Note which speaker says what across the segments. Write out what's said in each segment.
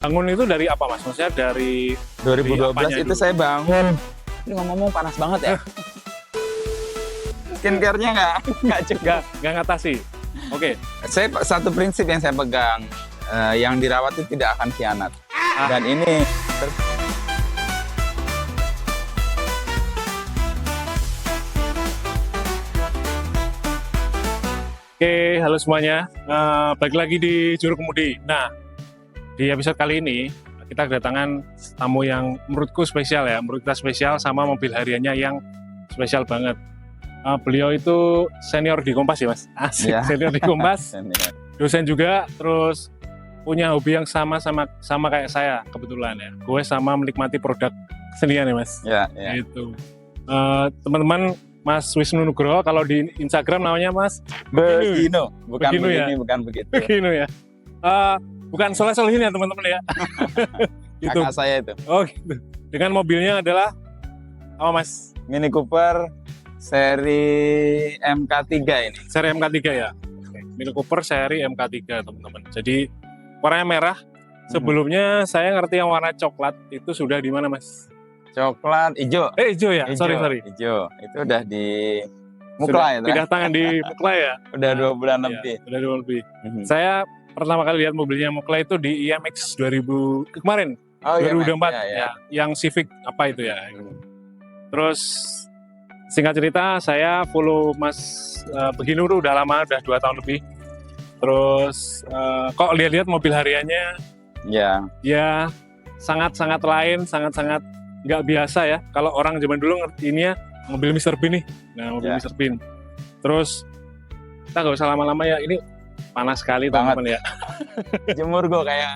Speaker 1: Bangun itu dari apa Mas? Maksudnya dari
Speaker 2: 2012 itu
Speaker 1: dulu?
Speaker 2: saya bangun. Ini ngomong panas banget ya. Skincare-nya nggak cukup.
Speaker 1: Nggak ngatasi. Oke.
Speaker 2: Saya satu prinsip yang saya pegang, yang dirawat itu tidak akan khianat. Dan ini
Speaker 1: Oke, halo semuanya. Balik lagi di Juru Kemudi. Nah, di episode kali ini kita kedatangan tamu yang menurutku spesial ya. Menurut kita spesial sama mobil hariannya yang spesial banget. Beliau itu senior di Kompas ya Mas? Asik,
Speaker 2: Ya.
Speaker 1: senior di Kompas. Dosen juga, terus punya hobi yang sama kayak saya kebetulan ya. Gue sama menikmati produk kesenian ya Mas.
Speaker 2: Ya.
Speaker 1: Gitu. Teman-teman, Mas Wisnu Nugroho, kalau di Instagram namanya Mas
Speaker 2: Begino, bukan
Speaker 1: Begino ya?
Speaker 2: begini, bukan begitu.
Speaker 1: Begino ya. Bukan soleh-solehin ya teman-teman ya. Gitu.
Speaker 2: Kakak saya itu.
Speaker 1: Oh gitu. Dengan mobilnya adalah apa Mas?
Speaker 2: Mini Cooper seri MK3 ini.
Speaker 1: Seri MK3 ya. Mini Cooper seri MK3 teman-teman. Jadi warnanya merah. Sebelumnya saya ngerti yang warna coklat itu sudah di mana Mas?
Speaker 2: Coklat, hijau.
Speaker 1: Hijau ya. Sorry.
Speaker 2: Hijau. Itu udah di
Speaker 1: Sudah
Speaker 2: Mukla ya.
Speaker 1: pindah tangan di Mukla ya.
Speaker 2: Udah 2 bulan
Speaker 1: Iya,
Speaker 2: lebih.
Speaker 1: udah 2 bulan lebih. Saya pertama kali lihat mobilnya Mukla itu di IMX 2000 kemarin.
Speaker 2: Oh, iya,
Speaker 1: 2024
Speaker 2: Mas.
Speaker 1: ya, yang Civic apa itu ya. Terus singkat cerita saya follow Mas Begino udah lama, udah 2 tahun lebih. Terus kok lihat-lihat mobil hariannya
Speaker 2: Ya.
Speaker 1: ya sangat-sangat lain, sangat-sangat nggak biasa ya. Kalau orang zaman dulu ngertiinnya mobil Mr. Bean nih. Nah, mobil
Speaker 2: Ya.
Speaker 1: Mr. Bean. Terus kita nggak usah lama-lama ya, ini panas sekali
Speaker 2: Banget.
Speaker 1: teman-teman ya.
Speaker 2: Jemur gue kayak.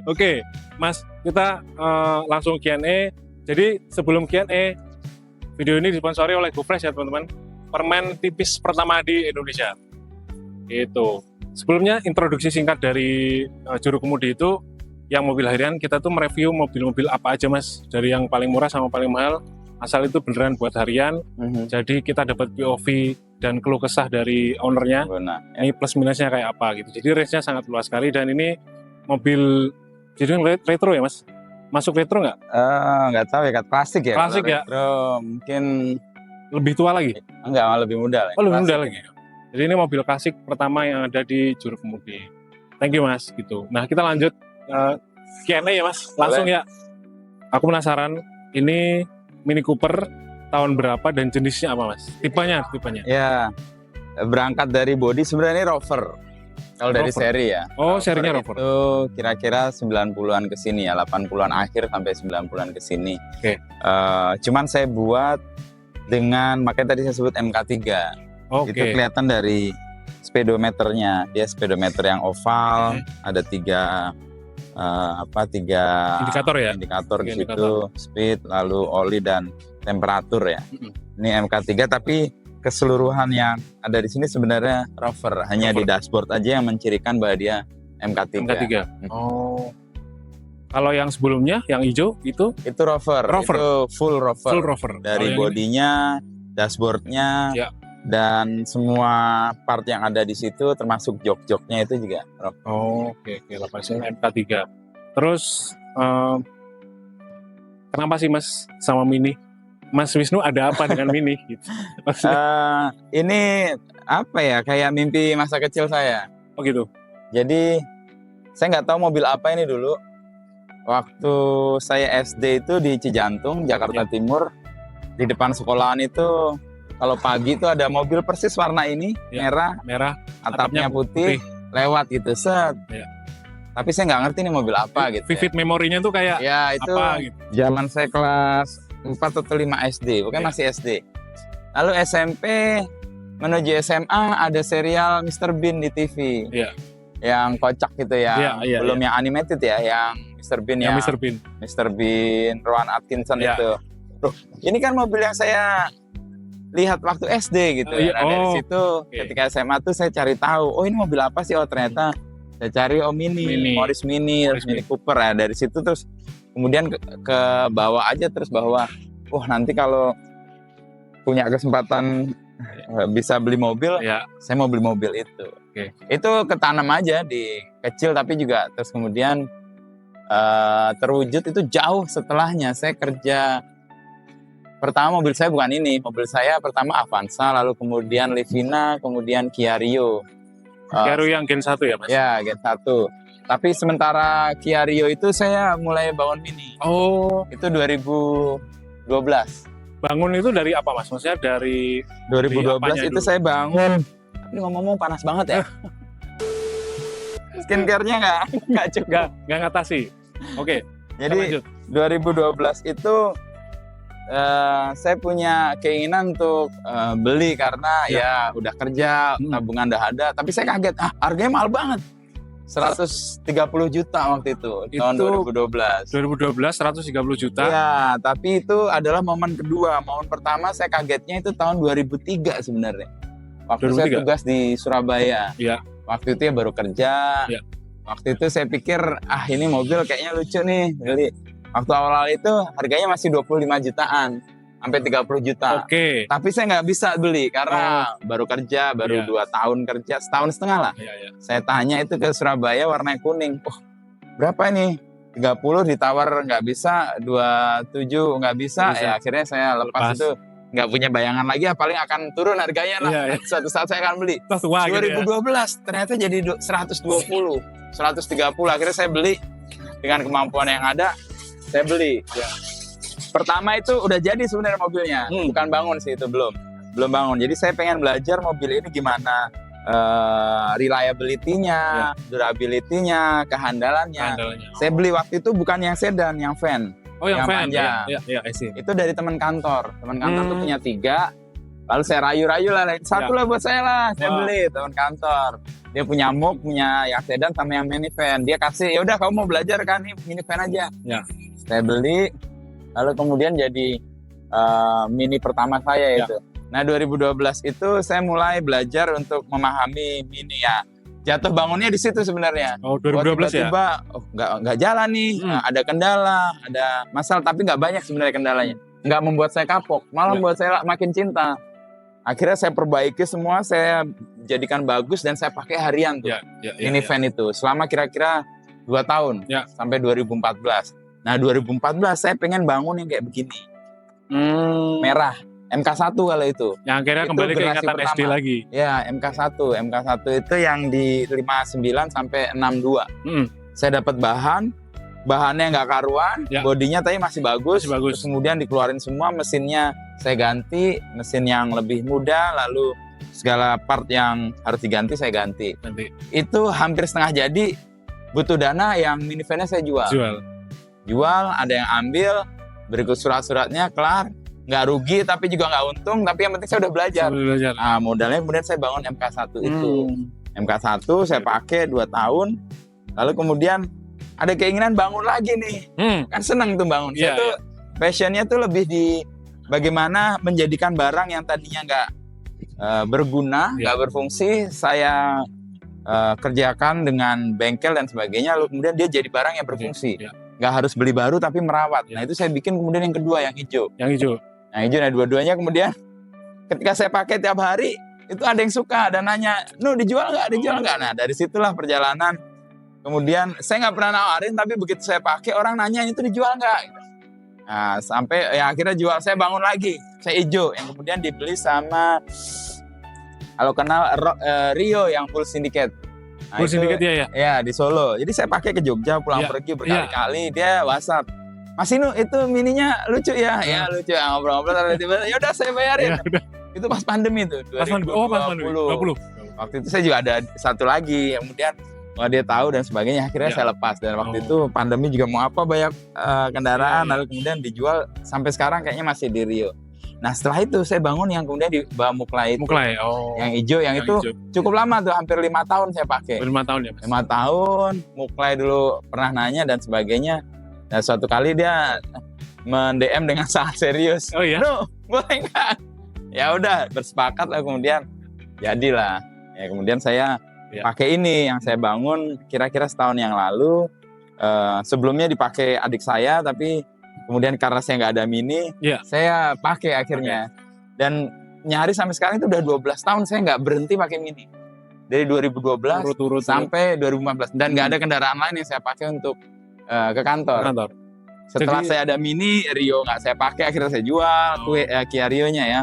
Speaker 1: Oke, Mas, kita langsung Q&A. Jadi sebelum Q&A, video ini disponsori oleh GoFresh ya teman-teman. Permen tipis pertama di Indonesia. Itu. Sebelumnya introduksi singkat dari Juru Kemudi itu, yang mobil harian kita tuh mereview mobil-mobil apa aja Mas, dari yang paling murah sama paling mahal. Asal itu beneran buat harian. Jadi kita dapat POV dan keluh kesah dari ownernya.
Speaker 2: Nah,
Speaker 1: Ini plus minusnya kayak apa gitu. Jadi range-nya sangat luas sekali dan ini mobil jadi retro ya Mas? Masuk retro nggak?
Speaker 2: nggak tahu ya, klasik ya.
Speaker 1: Klasik
Speaker 2: Kalau
Speaker 1: ya?
Speaker 2: retro, mungkin
Speaker 1: Lebih tua lagi?
Speaker 2: enggak, malah lebih muda lah.
Speaker 1: Oh lebih
Speaker 2: Klasik.
Speaker 1: muda lagi. Jadi ini mobil klasik pertama yang ada di Juru Kemudi. Thank you Mas gitu. Nah kita lanjut Q&A ya Mas. Langsung ya. Aku penasaran ini Mini Cooper tahun berapa dan jenisnya apa Mas? Tipenya.
Speaker 2: Ya, berangkat dari body sebenarnya ini Rover. Kalau dari
Speaker 1: Rover.
Speaker 2: seri ya.
Speaker 1: Oh serinya Rover.
Speaker 2: Itu kira-kira 90-an ke sini ya, 80-an akhir sampai 90-an ke sini.
Speaker 1: Oke.
Speaker 2: Cuman saya buat dengan, makanya tadi saya sebut MK3.
Speaker 1: Oke.
Speaker 2: Itu kelihatan dari speedometernya. Dia speedometer yang oval, ada tiga
Speaker 1: Indikator ya.
Speaker 2: indikator di
Speaker 1: Tiga
Speaker 2: situ,
Speaker 1: indikator.
Speaker 2: speed, lalu oli dan temperatur ya.
Speaker 1: Mm-mm.
Speaker 2: Ini MK3 tapi keseluruhan yang ada di sini sebenarnya Rover, hanya
Speaker 1: Rover.
Speaker 2: di dashboard aja yang mencirikan bahwa dia MK3.
Speaker 1: MK3. Oh. Kalau yang sebelumnya yang hijau itu
Speaker 2: Itu Rover,
Speaker 1: Rover.
Speaker 2: itu full Rover.
Speaker 1: full Rover.
Speaker 2: Dari
Speaker 1: Kalau yang ini-
Speaker 2: bodinya, dashboardnya,
Speaker 1: Ya.
Speaker 2: dan semua part yang ada di situ termasuk jok-joknya itu juga Rover.
Speaker 1: Oh, oke, lapasnya MK3. Terus kenapa sih Mas sama Mini? Mas Wisnu ada apa dengan Mini? Gitu. Maksudnya,
Speaker 2: Ini apa ya, kayak mimpi masa kecil saya.
Speaker 1: oh gitu.
Speaker 2: Jadi saya nggak tahu mobil apa ini dulu. Waktu saya SD itu di Cijantung, Jakarta Timur, di depan sekolahan itu kalau pagi itu ada mobil persis warna ini,
Speaker 1: Ya.
Speaker 2: merah,
Speaker 1: Merah,
Speaker 2: atapnya putih, lewat gitu, set.
Speaker 1: Ya.
Speaker 2: Tapi saya nggak ngerti ini mobil apa gitu.
Speaker 1: Vivid memorinya tuh kayak
Speaker 2: Ya itu
Speaker 1: apa gitu.
Speaker 2: zaman saya kelas 4 atau 5 SD, bukan
Speaker 1: Ya.
Speaker 2: masih SD. Lalu SMP menuju SMA ada serial Mr. Bean di TV.
Speaker 1: Iya.
Speaker 2: Yang kocak gitu ya.
Speaker 1: Iya,
Speaker 2: Belum yang animated ya, yang Mr. Bean
Speaker 1: Yang
Speaker 2: ya.
Speaker 1: Mr. Bean.
Speaker 2: Mr. Bean, Rowan Atkinson
Speaker 1: Ya.
Speaker 2: itu. Loh, ini kan mobil yang saya lihat waktu SD gitu.
Speaker 1: Iya,
Speaker 2: Nah, dari
Speaker 1: oh,
Speaker 2: situ
Speaker 1: oke.
Speaker 2: ketika SMA tuh saya cari tahu, oh ini mobil apa sih? Oh ternyata saya cari
Speaker 1: Mini.
Speaker 2: Morris Mini,
Speaker 1: Morris
Speaker 2: Mini Cooper ya. Dari situ terus kemudian ke bawah aja terus bahwa, nanti kalau punya kesempatan bisa beli mobil,
Speaker 1: Ya,
Speaker 2: saya mau beli mobil itu.
Speaker 1: Oke.
Speaker 2: Itu ketanam aja di kecil, tapi juga terus kemudian terwujud itu jauh setelahnya. Saya kerja, pertama mobil saya bukan ini, mobil saya pertama Avanza, lalu kemudian Livina, kemudian Kia Rio.
Speaker 1: Kia Rio yang Gen 1 ya Mas?
Speaker 2: Ya, Gen 1. Tapi sementara Kia Rio itu saya mulai bangun Mini.
Speaker 1: Oh,
Speaker 2: Itu 2012.
Speaker 1: bangun itu dari apa Mas? Maksudnya dari
Speaker 2: 2012
Speaker 1: apanya
Speaker 2: itu
Speaker 1: dulu?
Speaker 2: saya bangun. Ini ngomong-ngomong panas banget ya. Skincare-nya nggak cukup.
Speaker 1: nggak ngatasi. Oke,
Speaker 2: Jadi
Speaker 1: lanjut.
Speaker 2: 2012 itu saya punya keinginan untuk beli karena ya udah kerja, tabungan udah ada. Tapi saya kaget, harganya mahal banget. 130 juta waktu itu, tahun 2012.
Speaker 1: 2012 130 juta.
Speaker 2: Ya, tapi itu adalah momen kedua. Momen pertama saya kagetnya itu tahun 2003 sebenarnya. Waktu saya
Speaker 1: 2003?
Speaker 2: tugas di Surabaya.
Speaker 1: Iya.
Speaker 2: Waktu itu ya baru kerja.
Speaker 1: Iya.
Speaker 2: Waktu itu saya pikir, ini mobil kayaknya lucu nih. Jadi waktu awal-awal itu harganya masih 25 jutaan. Sampai 30 juta.
Speaker 1: Oke.
Speaker 2: Tapi saya nggak bisa beli karena baru kerja, baru
Speaker 1: Iya.
Speaker 2: 2 tahun kerja, setahun setengah lah.
Speaker 1: Iya.
Speaker 2: Saya tanya itu ke Surabaya warna kuning. Oh, berapa nih? 30 ditawar nggak bisa, 27 nggak bisa.
Speaker 1: Nggak bisa.
Speaker 2: Ya akhirnya saya lepas itu, nggak punya bayangan lagi, paling akan turun harganya lah.
Speaker 1: Iya.
Speaker 2: Suatu saat saya akan beli.
Speaker 1: Terus tua gitu ya.
Speaker 2: 2012 ternyata jadi 120, 130. Akhirnya saya beli dengan kemampuan yang ada, saya beli.
Speaker 1: Ya.
Speaker 2: Pertama itu udah jadi sebenarnya mobilnya, bukan bangun sih, itu belum bangun. Jadi saya pengen belajar mobil ini gimana reliability-nya, durability-nya, kehandalannya. Saya beli waktu itu bukan yang sedan, yang van.
Speaker 1: Oh, yang van.
Speaker 2: panjang.
Speaker 1: Iya, I see.
Speaker 2: Itu dari teman kantor. Teman kantor tuh punya 3. Lalu saya rayu-rayu lah, satu lah buat saya lah. Saya beli teman kantor. Dia punya muk, punya yang sedan sama yang minivan. Dia kasih, ya udah kamu mau belajar kan, nih minivan aja.
Speaker 1: Ya.
Speaker 2: Saya beli, lalu kemudian jadi Mini pertama saya itu. Nah 2012 itu saya mulai belajar untuk memahami Mini ya. Jatuh bangunnya di situ sebenarnya.
Speaker 1: Oh, 2012 ya?
Speaker 2: Tiba-tiba, nggak jalan nih, ada kendala, ada masalah, tapi nggak banyak sebenarnya kendalanya. Nggak membuat saya kapok, malah membuat saya makin cinta. Akhirnya saya perbaiki semua, saya jadikan bagus dan saya pakai harian tuh. Minivan itu selama kira-kira 2 tahun sampai 2014. Nah 2014 saya pengen bangun yang kayak begini, merah, MK1 kalau itu.
Speaker 1: Yang akhirnya
Speaker 2: Itu
Speaker 1: kembali ke
Speaker 2: generasi
Speaker 1: ingatan SD
Speaker 2: pertama.
Speaker 1: lagi.
Speaker 2: Ya MK1 itu yang di 59 sampai 62. Saya dapat bahannya nggak karuan, bodinya tapi masih bagus. Terus kemudian dikeluarin semua, mesinnya saya ganti, mesin yang lebih muda, lalu segala part yang harus diganti saya ganti. Itu hampir setengah jadi, butuh dana, yang minivannya saya jual, ada yang ambil, berikut surat-suratnya kelar, nggak rugi tapi juga nggak untung, tapi yang penting saya udah belajar. Nah, modalnya kemudian saya bangun MK1 itu. MK1 saya pakai 2 tahun, lalu kemudian ada keinginan bangun lagi nih. Kan seneng tuh bangun. Saya tuh passionnya tuh lebih di bagaimana menjadikan barang yang tadinya nggak berguna, nggak berfungsi, saya kerjakan dengan bengkel dan sebagainya, lalu kemudian dia jadi barang yang berfungsi. Nggak harus beli baru tapi merawat. Nah itu saya bikin kemudian yang kedua, yang hijau. Nah dua-duanya kemudian ketika saya pakai tiap hari, itu ada yang suka, ada nanya, dijual nggak? Nah dari situlah perjalanan. Kemudian saya nggak pernah nawarin, tapi begitu saya pakai, orang nanya itu dijual nggak? Nah sampai ya akhirnya jual, saya bangun lagi, saya hijau, yang kemudian dibeli sama, kalau kenal Rio yang full syndicate. Nah,
Speaker 1: full syndicate ya?
Speaker 2: Ya di Solo. Jadi saya pakai ke Jogja, pulang pergi berkali-kali, dia WhatsApp, Mas Inu itu mininya lucu ya? Ya lucu, ngobrol-ngobrol, tiba-tiba ya udah saya bayarin. Itu pas pandemi tuh, 2020. Waktu itu saya juga ada satu lagi, kemudian dia tahu dan sebagainya, akhirnya saya lepas. Dan waktu itu pandemi juga mau apa, banyak kendaraan, lalu kemudian dijual, sampai sekarang kayaknya masih di Rio. Nah setelah itu saya bangun yang kemudian di bawah Muklai itu. Yang hijau, yang itu hijau. Cukup lama tuh, hampir 5 tahun saya pakai.
Speaker 1: 5 tahun ya Mas?
Speaker 2: 5 tahun, Muklai dulu pernah nanya dan sebagainya. Dan suatu kali dia men-DM dengan sangat serius.
Speaker 1: Oh iya?
Speaker 2: Boleh nggak? Ya udah, bersepakat lah, kemudian jadilah. Ya kemudian saya pakai ini yang saya bangun kira-kira setahun yang lalu. Sebelumnya dipakai adik saya, tapi kemudian karena saya nggak ada Mini, saya pakai akhirnya. Dan nyaris sampai sekarang itu udah 12 tahun saya nggak berhenti pakai Mini. Dari 2012 sampai 2015. Dan nggak ada kendaraan lain yang saya pakai untuk ke kantor.
Speaker 1: Kantor.
Speaker 2: Setelah
Speaker 1: Jadi-
Speaker 2: saya ada Mini, Rio nggak saya pakai, akhirnya saya jual Kia Rio-nya ya,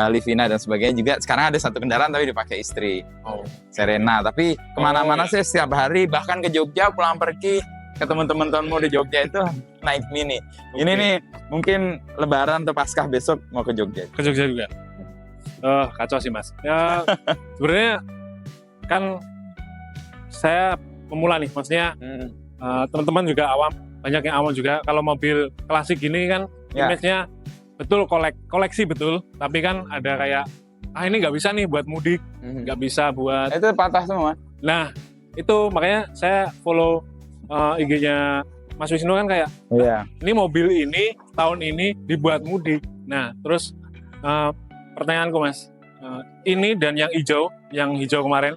Speaker 2: Livina dan sebagainya juga. Sekarang ada satu kendaraan tapi dipakai istri,
Speaker 1: Oh.
Speaker 2: Serena. Tapi kemana-mana
Speaker 1: ya.
Speaker 2: saya setiap hari, bahkan ke Jogja pulang pergi ke teman-temanmu di Jogja itu naik Mini. Ini
Speaker 1: Oke.
Speaker 2: nih mungkin Lebaran atau Paskah besok mau ke Jogja.
Speaker 1: Ke Jogja juga. Kacau sih Mas. Ya sebenarnya kan saya pemula nih, maksudnya teman-teman juga awam, banyak yang awam juga. Kalau mobil klasik gini kan
Speaker 2: Ya.
Speaker 1: image-nya betul koleksi betul, tapi kan ada kayak ini nggak bisa nih buat mudik, nggak bisa buat.
Speaker 2: Itu patah semua.
Speaker 1: Nah itu makanya saya follow IG-nya Mas Wisnu kan kayak
Speaker 2: Iya.
Speaker 1: ini mobil ini tahun ini dibuat mudik. Nah terus pertanyaanku Mas, ini dan yang hijau kemarin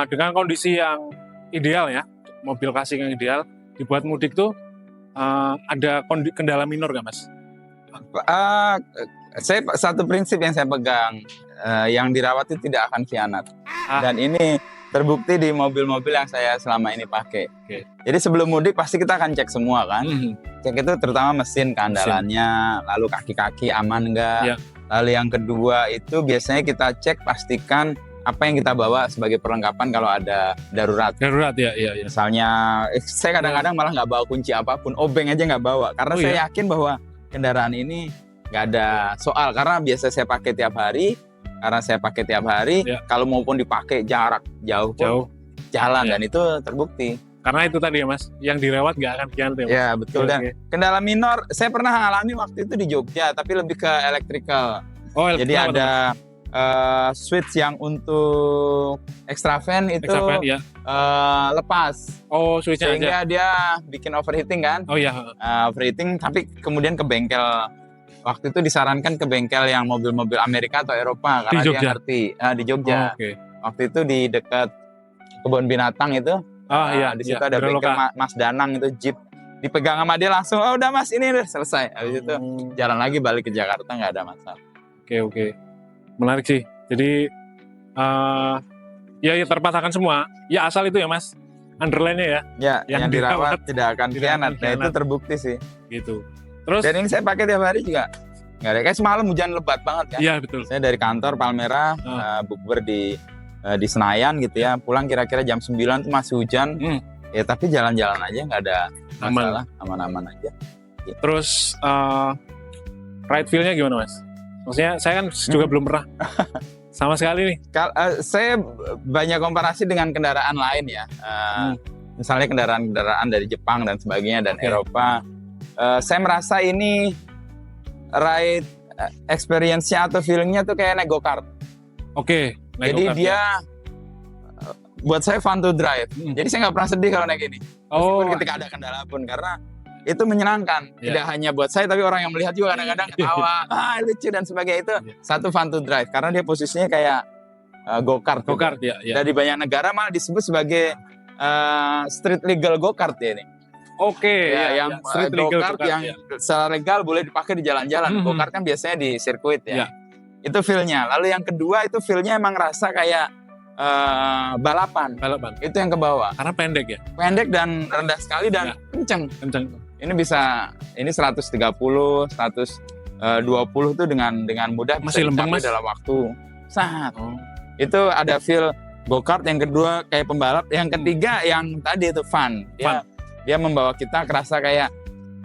Speaker 1: dengan kondisi yang ideal ya, mobil klasik yang ideal dibuat mudik tuh ada kendala minor nggak Mas?
Speaker 2: Saya satu prinsip yang saya pegang, yang dirawat itu tidak akan khianat. Dan ini terbukti di mobil-mobil yang saya selama ini pakai.
Speaker 1: Oke.
Speaker 2: Jadi sebelum mudik pasti kita akan cek semua kan. Cek itu terutama mesin keandalannya, lalu kaki-kaki aman enggak.
Speaker 1: Iya.
Speaker 2: Lalu yang kedua itu biasanya kita cek pastikan apa yang kita bawa sebagai perlengkapan kalau ada darurat.
Speaker 1: Darurat ya, iya.
Speaker 2: Misalnya, saya kadang-kadang malah nggak bawa kunci apapun, obeng aja nggak bawa. Karena
Speaker 1: Oh,
Speaker 2: saya
Speaker 1: iya?
Speaker 2: yakin bahwa kendaraan ini nggak ada soal. Karena biasa saya pakai tiap hari.
Speaker 1: Iya.
Speaker 2: Kalau maupun dipakai jarak jauh pun
Speaker 1: Jauh.
Speaker 2: jalan.
Speaker 1: Iya.
Speaker 2: Dan itu terbukti.
Speaker 1: Karena itu tadi ya Mas, yang dirawat nggak akan khianat ya Mas?
Speaker 2: Ya betul. Dan
Speaker 1: Oke.
Speaker 2: kendala minor, saya pernah alami waktu itu di Jogja, tapi lebih ke electrical.
Speaker 1: Oh,
Speaker 2: Jadi
Speaker 1: kenapa tuh,
Speaker 2: ada switch yang untuk extra fan
Speaker 1: Mas?
Speaker 2: itu
Speaker 1: Extra fan, ya.
Speaker 2: lepas.
Speaker 1: Oh, switch-nya aja.
Speaker 2: Sehingga dia bikin overheating kan.
Speaker 1: Oh iya.
Speaker 2: Overheating, tapi kemudian ke bengkel. Waktu itu disarankan ke bengkel yang mobil-mobil Amerika atau Eropa karena dia
Speaker 1: Jogja?
Speaker 2: ngerti. Di Jogja.
Speaker 1: Oh, oke.
Speaker 2: Waktu itu di dekat kebun binatang itu.
Speaker 1: Iya,
Speaker 2: Di situ
Speaker 1: iya,
Speaker 2: ada bengkel
Speaker 1: Bereloka.
Speaker 2: Mas Danang itu Jeep. Dipegang sama dia langsung, oh udah Mas ini udah selesai. Habis itu jalan lagi balik ke Jakarta nggak ada masalah.
Speaker 1: Oke. Menarik sih. Jadi ya terpatahkan semua. Ya asal itu ya Mas, underline-nya ya,
Speaker 2: Ya,
Speaker 1: Yang
Speaker 2: yang dirawat tidak akan
Speaker 1: tidak
Speaker 2: khianat.
Speaker 1: akan
Speaker 2: Nah itu
Speaker 1: khianat.
Speaker 2: terbukti sih.
Speaker 1: gitu. Terus,
Speaker 2: Dan ini saya pakai tiap hari juga. Nggak ada. Kayak semalam hujan lebat banget kan.
Speaker 1: iya betul.
Speaker 2: Saya dari kantor Palmerah bukber di Senayan gitu ya. Pulang kira-kira jam 9 tuh masih hujan. Ya tapi jalan-jalan aja nggak ada masalah, aman-aman aja.
Speaker 1: Terus ride feel-nya gimana Mas? Maksudnya saya kan juga belum pernah sama sekali nih.
Speaker 2: Saya banyak komparasi dengan kendaraan lain ya. Misalnya kendaraan-kendaraan dari Jepang dan sebagainya dan
Speaker 1: Oke.
Speaker 2: Eropa. Saya merasa ini ride experience-nya atau feeling-nya tuh kayak naik go-kart.
Speaker 1: Oke. naik
Speaker 2: Jadi
Speaker 1: go-kart
Speaker 2: dia buat saya fun to drive.
Speaker 1: Hmm.
Speaker 2: Jadi saya nggak pernah sedih kalau naik ini.
Speaker 1: Oh,
Speaker 2: Meskipun ketika ada kendala pun karena itu menyenangkan.
Speaker 1: Iya.
Speaker 2: Tidak hanya buat saya tapi orang yang melihat juga kadang-kadang ketawa, lucu dan sebagainya itu
Speaker 1: Iya.
Speaker 2: satu fun to drive karena dia posisinya kayak go-kart. gitu.
Speaker 1: go-kart ya.
Speaker 2: Dari banyak negara malah disebut sebagai street legal go-kart ya ini.
Speaker 1: Oke,
Speaker 2: Ya, yang
Speaker 1: street legal
Speaker 2: go-kart
Speaker 1: go-kart,
Speaker 2: yang
Speaker 1: ya.
Speaker 2: secara legal boleh dipakai di jalan-jalan.
Speaker 1: Mhm.
Speaker 2: Go-kart kan biasanya di sirkuit ya.
Speaker 1: Iya.
Speaker 2: Itu feel-nya. Lalu yang kedua itu feel-nya emang rasa kayak balapan.
Speaker 1: Balapan.
Speaker 2: Itu yang ke bawah.
Speaker 1: Karena pendek ya,
Speaker 2: Pendek dan rendah sekali dan
Speaker 1: Ya.
Speaker 2: kenceng.
Speaker 1: kencang.
Speaker 2: Ini bisa, ini 130, 120 tuh dengan mudah bisa
Speaker 1: Masih lempeng,
Speaker 2: dicapai
Speaker 1: Mas?
Speaker 2: dalam waktu. Sangat.
Speaker 1: Oh,
Speaker 2: Itu ada feel go-kart, yang kedua kayak pembalap, yang ketiga yang tadi itu fun. Dia membawa kita kerasa kayak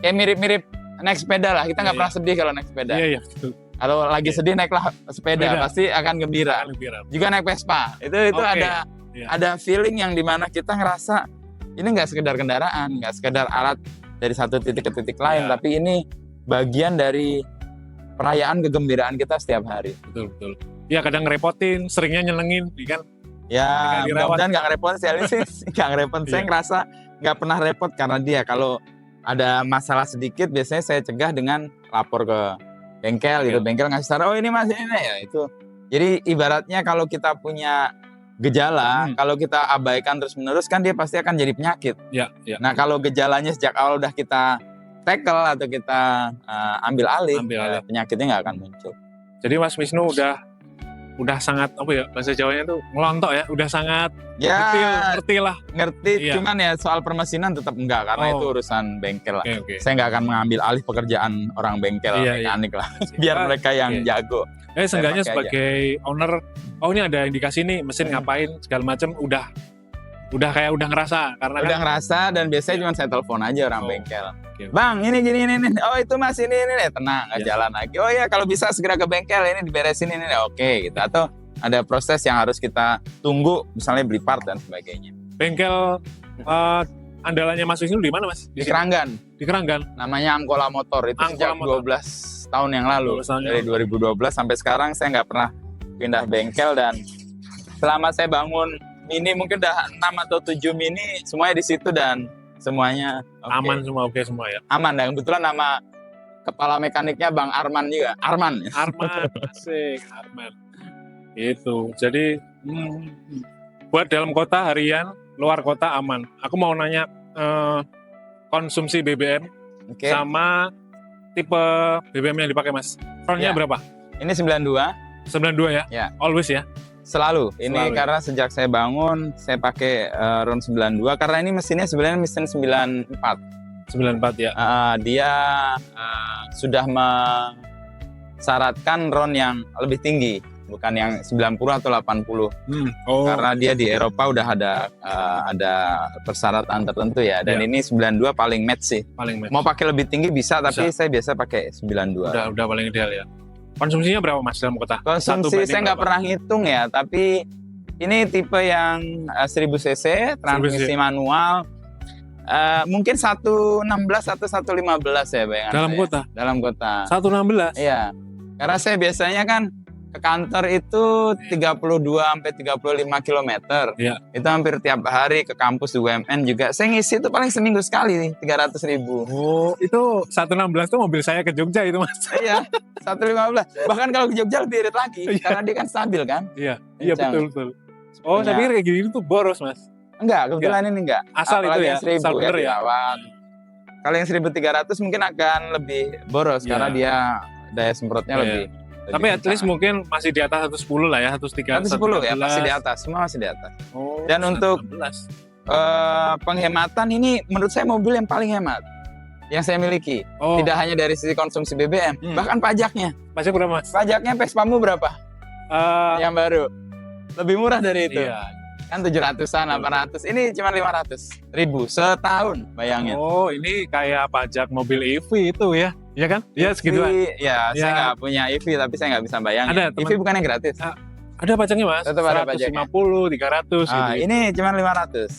Speaker 2: mirip-mirip naik sepeda lah. Kita nggak
Speaker 1: Iya,
Speaker 2: pernah sedih kalau naik sepeda.
Speaker 1: iya, betul.
Speaker 2: Kalau lagi sedih naiklah sepeda,
Speaker 1: Sepeda.
Speaker 2: pasti akan gembira.
Speaker 1: Lebih berat.
Speaker 2: Juga naik Vespa. Itu
Speaker 1: Oke.
Speaker 2: ada
Speaker 1: Iya.
Speaker 2: ada feeling yang dimana kita ngerasa ini nggak sekedar kendaraan, nggak sekedar alat dari satu titik ke titik lain,
Speaker 1: Iya.
Speaker 2: tapi ini bagian dari perayaan kegembiraan kita setiap hari.
Speaker 1: Betul. Ya kadang ngerepotin, seringnya nyenengin, kan?
Speaker 2: Ya,
Speaker 1: Ketika dirawat.
Speaker 2: mudah-mudahan nggak ngerepot sih, nggak ngerepot. Saya
Speaker 1: Iya.
Speaker 2: ngerasa nggak pernah repot karena dia. Kalau ada masalah sedikit, biasanya saya cegah dengan lapor ke bengkel gitu.
Speaker 1: Iya.
Speaker 2: Bengkel ngasih saran, oh ini mas ini ya itu. Jadi ibaratnya kalau kita punya gejala, kalau kita abaikan terus-menerus kan dia pasti akan jadi penyakit.
Speaker 1: Ya.
Speaker 2: Nah kalau gejalanya sejak awal udah kita tackle atau kita ambil alih,
Speaker 1: Ambil alih.
Speaker 2: penyakitnya nggak akan muncul.
Speaker 1: Jadi Mas Wisnu udah udah sangat apa ya bahasa Jawanya tuh ngelontok ya, udah sangat
Speaker 2: Ya,
Speaker 1: ngerti lah.
Speaker 2: ngerti,
Speaker 1: Iya.
Speaker 2: cuman ya soal permesinan tetap enggak, karena
Speaker 1: Oh.
Speaker 2: itu urusan bengkel lah.
Speaker 1: Oke.
Speaker 2: Saya nggak akan mengambil alih pekerjaan orang bengkel
Speaker 1: Iya,
Speaker 2: mekanik lah, biar mereka yang
Speaker 1: oke.
Speaker 2: jago.
Speaker 1: Seenggaknya
Speaker 2: pakai
Speaker 1: sebagai owner, oh ini ada indikasi nih mesin ngapain segala macam, udah kayak udah ngerasa karena
Speaker 2: Udah
Speaker 1: kan
Speaker 2: ngerasa, dan biasanya cuma saya telepon aja orang
Speaker 1: Oh,
Speaker 2: bengkel.
Speaker 1: oke.
Speaker 2: Bang, ini gini ini. Oh itu mas ini tenang, nggak
Speaker 1: Iya.
Speaker 2: jalan lagi. Oh ya kalau bisa segera ke bengkel, ini diberesin ini. Oke gitu. Atau ada proses yang harus kita tunggu, misalnya beli part dan sebagainya.
Speaker 1: bengkel andalannya Mas Wisnu di mana Mas?
Speaker 2: Di
Speaker 1: sini?
Speaker 2: Keranggan,
Speaker 1: Di Keranggan.
Speaker 2: namanya Angkola Motor, itu
Speaker 1: Angkola
Speaker 2: sejak
Speaker 1: Motor.
Speaker 2: 12 tahun yang lalu.
Speaker 1: 12 tahun yang
Speaker 2: Dari 2012 sampai sekarang saya nggak pernah pindah bengkel, dan selama saya bangun Mini mungkin udah 6 atau 7 Mini semuanya di situ, dan semuanya oke.
Speaker 1: Aman semua, oke semua ya.
Speaker 2: Aman, dan kebetulan nama kepala mekaniknya Bang Arman juga. Arman.
Speaker 1: Arman, asik, Arman. Itu. Jadi buat dalam kota harian, luar kota aman. Aku mau nanya konsumsi BBM
Speaker 2: Oke.
Speaker 1: sama tipe BBM yang dipakai Mas. Frontnya
Speaker 2: Ya.
Speaker 1: berapa?
Speaker 2: Ini 92
Speaker 1: 92 ya?
Speaker 2: Ya.
Speaker 1: Always ya?
Speaker 2: selalu. Ini
Speaker 1: Selalu.
Speaker 2: karena sejak saya bangun saya pakai RON 92, karena ini mesinnya sebenarnya mesin 94.
Speaker 1: 94 ya.
Speaker 2: Dia sudah mensyaratkan RON yang lebih tinggi, bukan yang 90 atau 80.
Speaker 1: Oh,
Speaker 2: Karena dia di Eropa udah ada persyaratan tertentu ya, dan
Speaker 1: Ya.
Speaker 2: ini 92 paling match sih.
Speaker 1: paling match.
Speaker 2: Mau pakai lebih tinggi bisa, tapi saya biasa pakai 92.
Speaker 1: Udah paling ideal ya. Konsumsinya berapa Mas dalam kota? Satu
Speaker 2: Konsumsi
Speaker 1: banding
Speaker 2: saya nggak
Speaker 1: berapa?
Speaker 2: pernah ngitung ya, tapi ini tipe yang 1000 cc, transmisi manual, mungkin 116 atau 115 ya bayangan
Speaker 1: Dalam
Speaker 2: saya.
Speaker 1: kota?
Speaker 2: Dalam kota.
Speaker 1: 116?
Speaker 2: Iya, karena saya biasanya kan ke kantor itu 32 sampai 35 km.
Speaker 1: Iya.
Speaker 2: Itu hampir tiap hari, ke kampus di UMN juga. Saya ngisi itu paling seminggu sekali nih, 300.000.
Speaker 1: Oh, itu 116 tuh mobil saya ke Jogja itu Mas.
Speaker 2: Iya, 115. Bahkan kalau ke Jogja lebih irit lagi,
Speaker 1: Iya.
Speaker 2: karena dia kan stabil kan.
Speaker 1: Iya
Speaker 2: Kencang.
Speaker 1: betul. Oh, saya
Speaker 2: Punya-
Speaker 1: pikir kayak gini tuh boros Mas.
Speaker 2: Enggak, kebetulan ini enggak.
Speaker 1: Asal
Speaker 2: Apalagi
Speaker 1: itu ya,
Speaker 2: yang 1000
Speaker 1: asal bener ya.
Speaker 2: dirawat. Kalau yang 1300 mungkin akan lebih boros,
Speaker 1: Iya.
Speaker 2: karena dia daya semprotnya
Speaker 1: Iya.
Speaker 2: lebih.
Speaker 1: Tapi at least mungkin masih di atas 110 lah ya, 103,
Speaker 2: 110 ya, masih di atas, semua masih di atas.
Speaker 1: Oh,
Speaker 2: Dan untuk
Speaker 1: 116.
Speaker 2: Penghematan ini menurut saya mobil yang paling hemat yang saya miliki.
Speaker 1: Oh,
Speaker 2: Tidak hanya dari sisi konsumsi BBM, bahkan pajaknya.
Speaker 1: pajak berapa Mas?
Speaker 2: Pajaknya Vespamu berapa? Yang baru. Lebih murah dari itu.
Speaker 1: Iya.
Speaker 2: Kan 700-an, 800. Ini cuma 500.000 setahun, bayangin.
Speaker 1: Oh, ini kayak pajak mobil EV itu ya. Iya kan? Iya segituan.
Speaker 2: Ya,
Speaker 1: Ya.
Speaker 2: saya nggak punya EV, tapi saya nggak bisa bayangin.
Speaker 1: Ada, teman.
Speaker 2: EV bukan yang gratis.
Speaker 1: Ada pajaknya Mas?
Speaker 2: Tetap ada pajaknya.
Speaker 1: 150, 300 gitu.
Speaker 2: Ini cuma 500.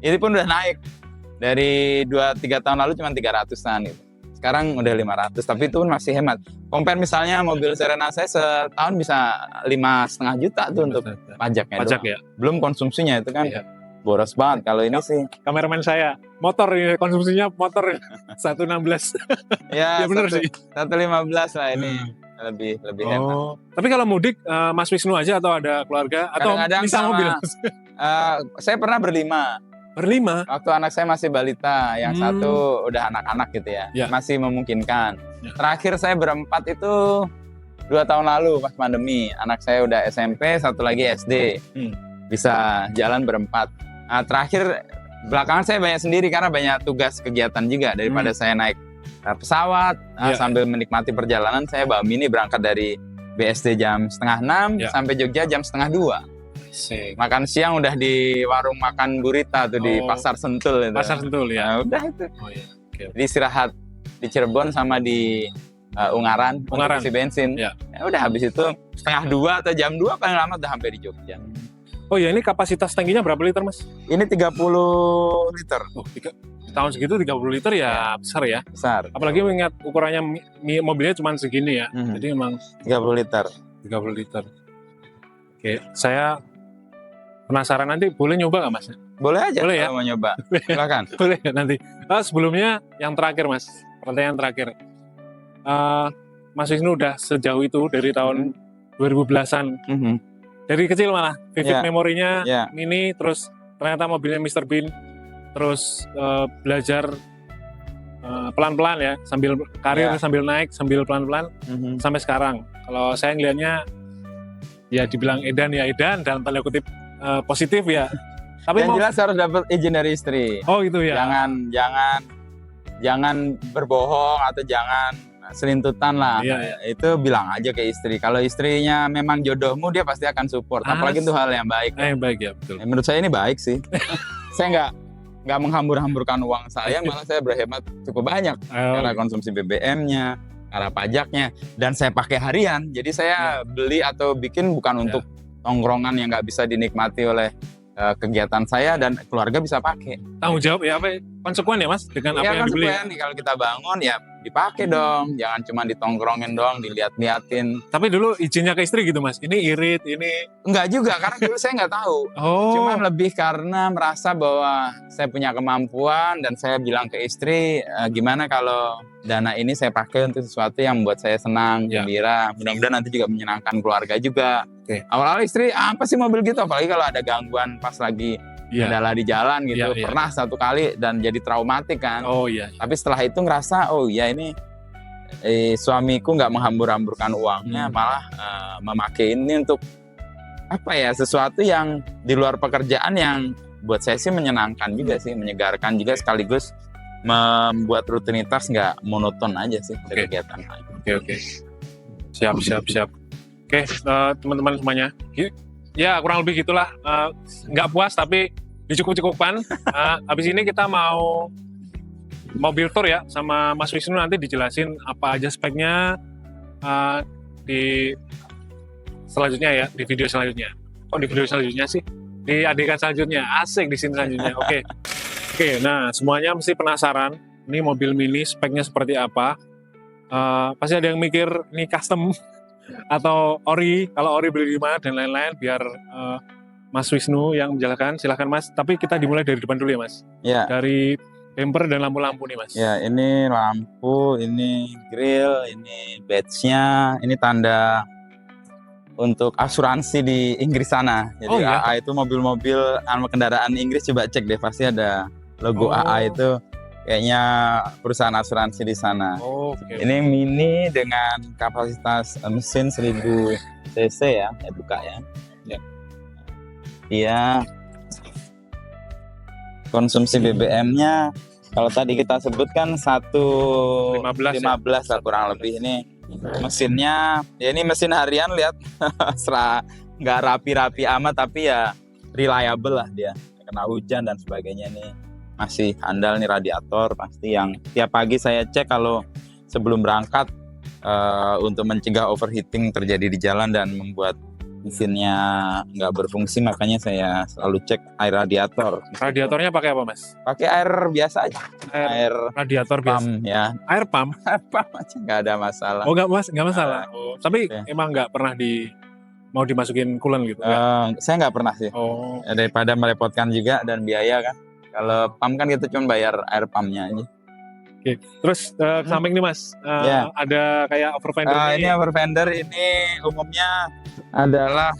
Speaker 2: Ini pun udah naik. Dari 2-3 tahun lalu cuma 300-an gitu. Sekarang udah 500, tapi itu pun masih hemat. Compare misalnya mobil Serena saya setahun bisa 5,5 juta tuh untuk pajaknya
Speaker 1: Pajak
Speaker 2: doang.
Speaker 1: ya.
Speaker 2: Belum konsumsinya, itu kan
Speaker 1: Iya.
Speaker 2: boros banget. Kalau ini sih
Speaker 1: Kameramen saya, motor ini konsumsinya motor 116.
Speaker 2: ya
Speaker 1: Ya bener
Speaker 2: 115 lah ini. Lebih hemat.
Speaker 1: Oh. Tapi kalau mudik Mas Wisnu aja atau ada keluarga atau
Speaker 2: Kadang-kadang
Speaker 1: bisa
Speaker 2: sama-
Speaker 1: mobil?
Speaker 2: Saya pernah berlima.
Speaker 1: Berlima.
Speaker 2: Waktu anak saya masih balita, yang satu udah anak-anak gitu ya,
Speaker 1: Ya.
Speaker 2: masih memungkinkan.
Speaker 1: Ya.
Speaker 2: Terakhir saya berempat itu 2 tahun lalu pas pandemi. Anak saya udah SMP, satu lagi SD. Bisa jalan berempat. Nah, terakhir belakangan saya banyak sendiri karena banyak tugas kegiatan juga, daripada saya naik pesawat
Speaker 1: Ya.
Speaker 2: sambil menikmati perjalanan. Saya bawa Mini berangkat dari BSD jam 5:30
Speaker 1: Ya.
Speaker 2: sampai Jogja jam 1:30.
Speaker 1: Asik.
Speaker 2: Makan siang udah di warung makan Gurita tuh di
Speaker 1: Oh.
Speaker 2: Pasar Sentul itu.
Speaker 1: Pasar Sentul ya.
Speaker 2: Nah, udah itu.
Speaker 1: Oh iya.
Speaker 2: Jadi istirahat di Cirebon sama di Ungaran, untuk
Speaker 1: Ungaran.
Speaker 2: isi bensin.
Speaker 1: Ya.
Speaker 2: Udah habis itu 1:30 atau jam 2 paling lama udah sampai di Jogja.
Speaker 1: Oh ya, ini kapasitas tangkinya berapa liter Mas?
Speaker 2: Ini 30 liter
Speaker 1: Oh, tahun segitu 30 liter ya besar ya.
Speaker 2: besar.
Speaker 1: Apalagi mengingat ukurannya mobilnya cuma segini ya.
Speaker 2: Mhm.
Speaker 1: Jadi emang
Speaker 2: 30 liter.
Speaker 1: 30 liter. Oke, saya penasaran, nanti boleh nyoba nggak Mas?
Speaker 2: Boleh aja
Speaker 1: Boleh ya?
Speaker 2: kalau mau nyoba. Silakan.
Speaker 1: Boleh ya nanti. Sebelumnya yang terakhir Mas, pertanyaan terakhir. Mas Wisnu udah sejauh itu dari tahun 2010-an.
Speaker 2: Mhm.
Speaker 1: Dari kecil malah, vivid
Speaker 2: Ya.
Speaker 1: memorinya
Speaker 2: Ya.
Speaker 1: Mini, terus ternyata mobilnya Mr. Bean, terus belajar pelan-pelan ya, sambil karir
Speaker 2: Ya.
Speaker 1: sambil naik, sambil pelan-pelan
Speaker 2: Mhm.
Speaker 1: sampai sekarang. Kalau saya ngelihatnya ya dibilang edan ya edan dalam tanda kutip positif ya. Tapi
Speaker 2: Yang jelas harus dapat izin dari istri.
Speaker 1: oh itu ya.
Speaker 2: Jangan berbohong atau jangan selintutan lah.
Speaker 1: Iya.
Speaker 2: Itu bilang aja ke istri. Kalau istrinya memang jodohmu, dia pasti akan support. Apalagi itu hal yang baik.
Speaker 1: Baik ya betul.
Speaker 2: Menurut saya ini baik sih. Saya nggak menghambur-hamburkan uang saya, malah saya berhemat cukup banyak karena konsumsi BBM-nya, karena pajaknya, dan saya pakai harian. Jadi saya beli atau bikin bukan untuk tongkrongan yang nggak bisa dinikmati oleh kegiatan saya dan keluarga bisa pakai.
Speaker 1: Tanggung jawab ya apa konsekuen ya Mas dengan apa yang dibeli.
Speaker 2: Konsekuen. Kalau kita bangun ya dipakai dong, jangan cuma ditongkrongin doang, dilihat-liatin.
Speaker 1: Tapi dulu izinnya ke istri gitu Mas. Ini irit, ini
Speaker 2: Enggak juga, karena dulu saya nggak tahu.
Speaker 1: oh.
Speaker 2: Cuman lebih karena merasa bahwa saya punya kemampuan dan saya bilang ke istri, gimana kalau dana ini saya pakai untuk sesuatu yang membuat saya senang, gembira. Mudah-mudahan nanti juga menyenangkan keluarga juga. Awal-awal istri, apa sih mobil gitu? Apalagi kalau ada gangguan pas lagi kendala di jalan gitu. Pernah satu kali dan jadi traumatik kan.
Speaker 1: Oh iya.
Speaker 2: Tapi setelah itu ngerasa, oh iya ini suamiku nggak menghambur-hamburkan uangnya, malah memakai ini untuk apa ya, sesuatu yang di luar pekerjaan yang buat saya sih menyenangkan juga sih, menyegarkan juga, sekaligus membuat rutinitas nggak monoton aja sih kegiatan.
Speaker 1: Oke. Siap. Oke, teman-teman semuanya. Ya kurang lebih gitulah. Nggak puas tapi dicukup-cukupkan. Habis ini kita mau mobil tour ya sama Mas Wisnu, nanti dijelasin apa aja speknya di selanjutnya ya, di video selanjutnya. Oh di video selanjutnya sih, di adegan selanjutnya, asik di sini selanjutnya. Oke, nah semuanya mesti penasaran, ini mobil mini speknya seperti apa. Pasti ada yang mikir ini custom atau ori, kalau ori beli di mana dan lain-lain, biar Mas Wisnu yang menjelaskan. Silahkan Mas, tapi kita dimulai dari depan dulu ya Mas.
Speaker 2: Ya.
Speaker 1: Dari bumper dan lampu-lampu nih Mas.
Speaker 2: Ya, ini lampu, ini grill, ini badge-nya, ini tanda untuk asuransi di Inggris sana. Jadi AA itu mobil-mobil kendaraan Inggris, coba cek deh, pasti ada logo AA itu, kayaknya perusahaan asuransi di sana. Ini mini dengan kapasitas mesin 1000 cc ya, saya buka ya. Dia konsumsi BBM-nya kalau tadi kita sebutkan 1,15 lah kurang lebih. Ini mesinnya, ya ini mesin harian, lihat nggak rapi-rapi amat, tapi ya reliable lah dia. Kena hujan dan sebagainya nih masih handal nih, radiator pasti yang tiap pagi saya cek kalau sebelum berangkat untuk mencegah overheating terjadi di jalan dan membuat mesinnya nggak berfungsi, makanya saya selalu cek air radiator.
Speaker 1: Radiatornya pakai apa Mas?
Speaker 2: Pakai air biasa aja. Air
Speaker 1: radiator
Speaker 2: pump
Speaker 1: biasa.
Speaker 2: Ya.
Speaker 1: Air pump?
Speaker 2: Air pump aja, nggak ada masalah.
Speaker 1: Oh nggak masalah. Tapi emang nggak pernah mau dimasukin coolant gitu?
Speaker 2: Saya nggak pernah sih. Daripada merepotkan juga dan biaya kan. Kalau pump kan kita cuma bayar air pumpnya aja.
Speaker 1: Oke. Terus samping nih Mas, ada kayak overfender.
Speaker 2: Ini overfender, ini umumnya adalah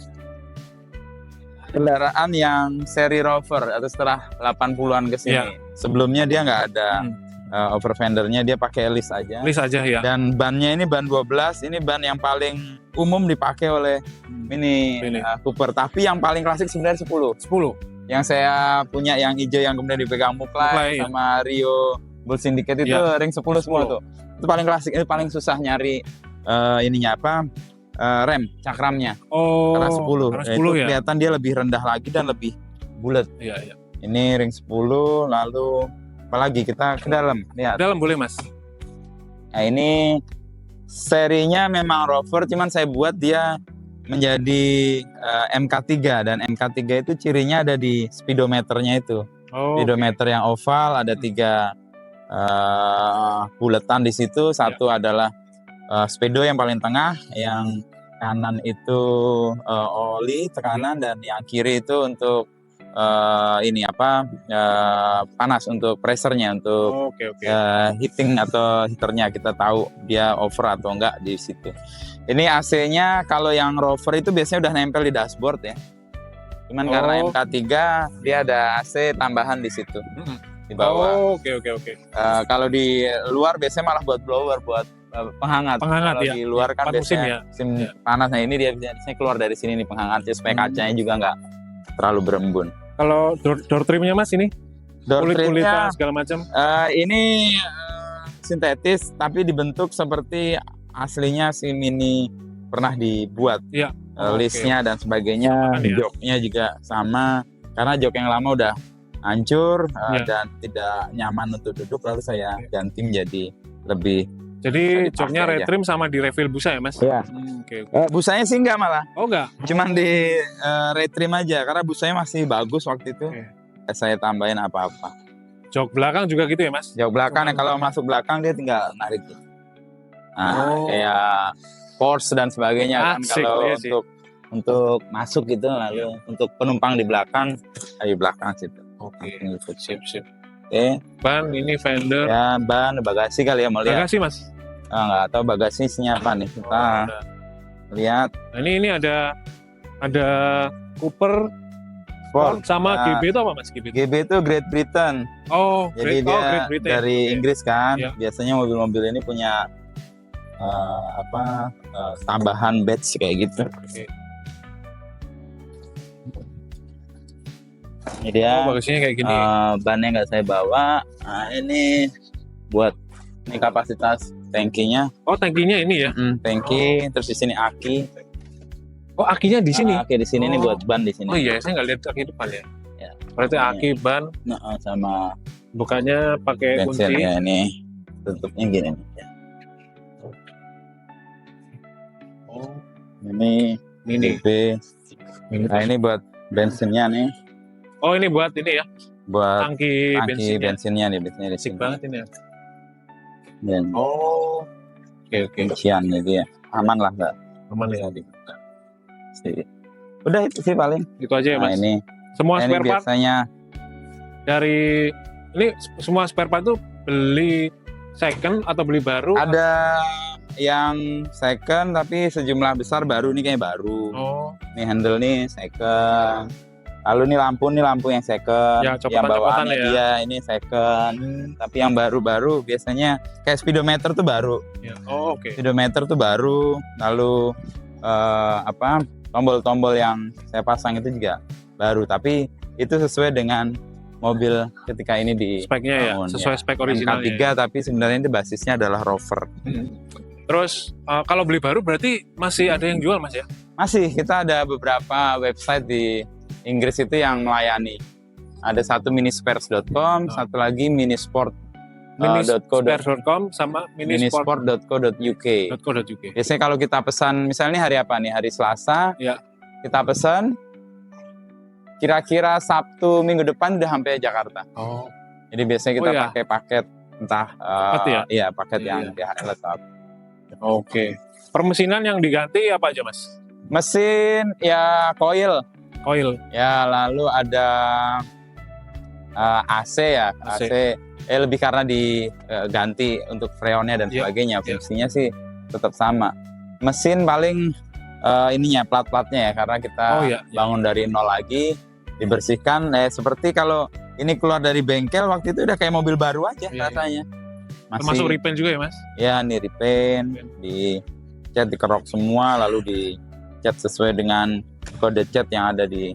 Speaker 2: kendaraan yang seri Rover atau setelah 80-an ke sini. Sebelumnya dia nggak ada overfendernya, dia pakai list aja.
Speaker 1: List aja ya.
Speaker 2: Dan bannya ini ban 12, ini ban yang paling umum dipakai oleh Mini Cooper. Tapi yang paling klasik sebenarnya 10. Yang saya punya yang hijau yang kemudian dipegang Muklai sama Rio Bull Syndicate itu ring 10 semua tuh. Itu paling klasik, itu paling susah nyari ininya apa? Rem, cakramnya. Karena 10. Itu kelihatan dia lebih rendah lagi dan lebih bulat. Iya. Ini ring 10, lalu apalagi kita ke dalam. Lihat.
Speaker 1: Dalam boleh Mas.
Speaker 2: Nah, ini serinya memang Rover, cuman saya buat dia menjadi MK3, dan MK3 itu cirinya ada di speedometernya itu. Speedometer yang oval, ada 3 buletan di situ. Satu adalah speedo yang paling tengah, yang kanan itu oli tekanan, dan yang kiri itu untuk panas, untuk pressernya, untuk heating atau heaternya, kita tahu dia over atau enggak di situ. Ini AC-nya kalau yang Rover itu biasanya udah nempel di dashboard ya. Cuman karena MK3 dia ada AC tambahan di situ. Di bawah.
Speaker 1: Oke.
Speaker 2: Kalau di luar biasanya malah buat blower, buat penghangat.
Speaker 1: Penghangat
Speaker 2: Kalau
Speaker 1: ya.
Speaker 2: di luar kan
Speaker 1: Empat musim
Speaker 2: biasanya
Speaker 1: ya.
Speaker 2: musim
Speaker 1: Ya.
Speaker 2: panas. Nah ini dia biasanya keluar dari sini nih penghangatnya supaya kacanya juga nggak terlalu berembun.
Speaker 1: Kalau door trimnya Mas ini
Speaker 2: Door
Speaker 1: kulit-kulitnya
Speaker 2: trimnya
Speaker 1: segala macam.
Speaker 2: ini sintetis tapi dibentuk seperti aslinya si Mini pernah dibuat.
Speaker 1: Iya.
Speaker 2: Listnya dan sebagainya,
Speaker 1: Sama kan ya?
Speaker 2: joknya juga sama. Karena jok yang lama udah hancur
Speaker 1: Ya.
Speaker 2: dan tidak nyaman untuk duduk, lalu saya ganti menjadi lebih.
Speaker 1: Jadi
Speaker 2: Bisa
Speaker 1: joknya
Speaker 2: dipakai aja.
Speaker 1: retrim sama di refill busa ya Mas?
Speaker 2: Iya.
Speaker 1: Oke.
Speaker 2: Busanya sih enggak malah,
Speaker 1: Oh enggak?
Speaker 2: cuman di retrim aja karena busanya masih bagus waktu itu.
Speaker 1: Oke.
Speaker 2: Saya tambahin apa-apa.
Speaker 1: Jok belakang juga gitu ya Mas?
Speaker 2: Jok belakang
Speaker 1: Cuman
Speaker 2: kalau
Speaker 1: tambah.
Speaker 2: masuk belakang dia tinggal narik. Nah,
Speaker 1: Oh.
Speaker 2: kayak Porsche dan sebagainya kan
Speaker 1: Asik,
Speaker 2: kalau
Speaker 1: iya sih.
Speaker 2: untuk masuk gitu, lalu untuk penumpang di belakang situ.
Speaker 1: Oke.
Speaker 2: Ngikut.
Speaker 1: Sip.
Speaker 2: Oke,
Speaker 1: Ban ini fender.
Speaker 2: ya ban bagasi kali ya mau lihat.
Speaker 1: Bagasi Mas.
Speaker 2: Nggak tahu bagasi isinya apa nih, kita
Speaker 1: Ada.
Speaker 2: lihat.
Speaker 1: Nah, ini ada Cooper
Speaker 2: Sport.
Speaker 1: sama
Speaker 2: Nah,
Speaker 1: GB itu apa Mas? GB itu?
Speaker 2: GB itu Great Britain,
Speaker 1: Oh,
Speaker 2: jadi
Speaker 1: Great,
Speaker 2: dia
Speaker 1: Great Britain.
Speaker 2: dari
Speaker 1: Oke.
Speaker 2: Inggris kan.
Speaker 1: Iya.
Speaker 2: Biasanya mobil-mobil ini punya tambahan badge kayak gitu.
Speaker 1: Oke.
Speaker 2: Ini dia.
Speaker 1: Oh, bagasinya kayak gini.
Speaker 2: Bannya nggak saya bawa. Nah, ini buat ini kapasitas tangkinya.
Speaker 1: Oh, tangkinya ini ya.
Speaker 2: Tangki, terus di sini aki.
Speaker 1: Oh, akinya di sini.
Speaker 2: Aki di sini nih
Speaker 1: Oh.
Speaker 2: buat ban di sini.
Speaker 1: Oh iya, saya nggak lihat aki depan ya.
Speaker 2: Ya.
Speaker 1: Berarti
Speaker 2: Ini.
Speaker 1: aki ban
Speaker 2: Nah, sama
Speaker 1: bukanya pakai
Speaker 2: bensin
Speaker 1: kunci.
Speaker 2: ya ini. Tutupnya gini nih.
Speaker 1: Oh,
Speaker 2: Ini
Speaker 1: ini.
Speaker 2: BB. Nah, ini buat bensinnya nih.
Speaker 1: Oh, ini buat ini ya.
Speaker 2: Buat
Speaker 1: Tangki
Speaker 2: tangki
Speaker 1: bensinnya.
Speaker 2: bensinnya nih, bensinnya di
Speaker 1: Asik
Speaker 2: sini.
Speaker 1: banget ini ya.
Speaker 2: Dan
Speaker 1: Oh. Oke.
Speaker 2: kuncian jadi ya. Aman lah nggak
Speaker 1: Aman ya.
Speaker 2: bisa dibuka. Sih. Udah itu sih paling.
Speaker 1: Itu aja ya,
Speaker 2: Nah,
Speaker 1: Mas.
Speaker 2: ini
Speaker 1: Semua
Speaker 2: ini
Speaker 1: spare part
Speaker 2: biasanya
Speaker 1: dari ini semua spare part tuh beli second atau beli baru?
Speaker 2: ada yang second tapi sejumlah besar baru, nih kayak baru.
Speaker 1: Oh,
Speaker 2: Nih handle nih second. Lalu nih lampu yang second.
Speaker 1: Ya,
Speaker 2: yang
Speaker 1: copotan-copotan
Speaker 2: bawaannya
Speaker 1: ya.
Speaker 2: dia ini second. Tapi yang baru-baru biasanya kayak speedometer tuh baru.
Speaker 1: ya. Oh, oke.
Speaker 2: Speedometer tuh baru. Lalu tombol-tombol yang saya pasang itu juga baru. Tapi itu sesuai dengan mobil ketika ini di
Speaker 1: Speknya ya,
Speaker 2: bangun,
Speaker 1: sesuai
Speaker 2: ya.
Speaker 1: spek originalnya.
Speaker 2: MK3 tapi sebenarnya itu basisnya adalah Rover.
Speaker 1: Terus kalau beli baru berarti masih ada yang jual Mas ya?
Speaker 2: Masih, kita ada beberapa website di Inggris itu yang melayani. Ada satu minispares.com, satu lagi minisport.co.uk.
Speaker 1: Minispare.com sama minisport.co.uk.
Speaker 2: minisport.co.uk. Biasanya kalau kita pesan, misalnya hari apa nih? Hari Selasa,
Speaker 1: Ya.
Speaker 2: kita pesan, kira-kira Sabtu minggu depan udah sampai Jakarta.
Speaker 1: Oh,
Speaker 2: Jadi biasanya kita
Speaker 1: Oh, ya.
Speaker 2: pakai paket, entah
Speaker 1: Paket ya?
Speaker 2: iya paket
Speaker 1: Iya,
Speaker 2: yang
Speaker 1: iya.
Speaker 2: DHL atau apa.
Speaker 1: oke. Permesinan yang diganti apa aja Mas?
Speaker 2: Mesin ya coil.
Speaker 1: Oil.
Speaker 2: Ya, lalu ada AC ya,
Speaker 1: AC.
Speaker 2: AC. Lebih karena diganti untuk freonnya dan
Speaker 1: Iya,
Speaker 2: sebagainya.
Speaker 1: iya.
Speaker 2: Fungsinya sih tetap sama. Mesin paling ininya plat-platnya ya, karena kita
Speaker 1: Oh, iya, iya.
Speaker 2: bangun dari nol lagi, dibersihkan. Seperti kalau ini keluar dari bengkel waktu itu udah kayak mobil baru aja
Speaker 1: Iya,
Speaker 2: rasanya.
Speaker 1: Termasuk repaint juga ya Mas?
Speaker 2: Ya, nih repaint, dicat, dikerok semua, lalu dicat sesuai dengan kode cat yang ada di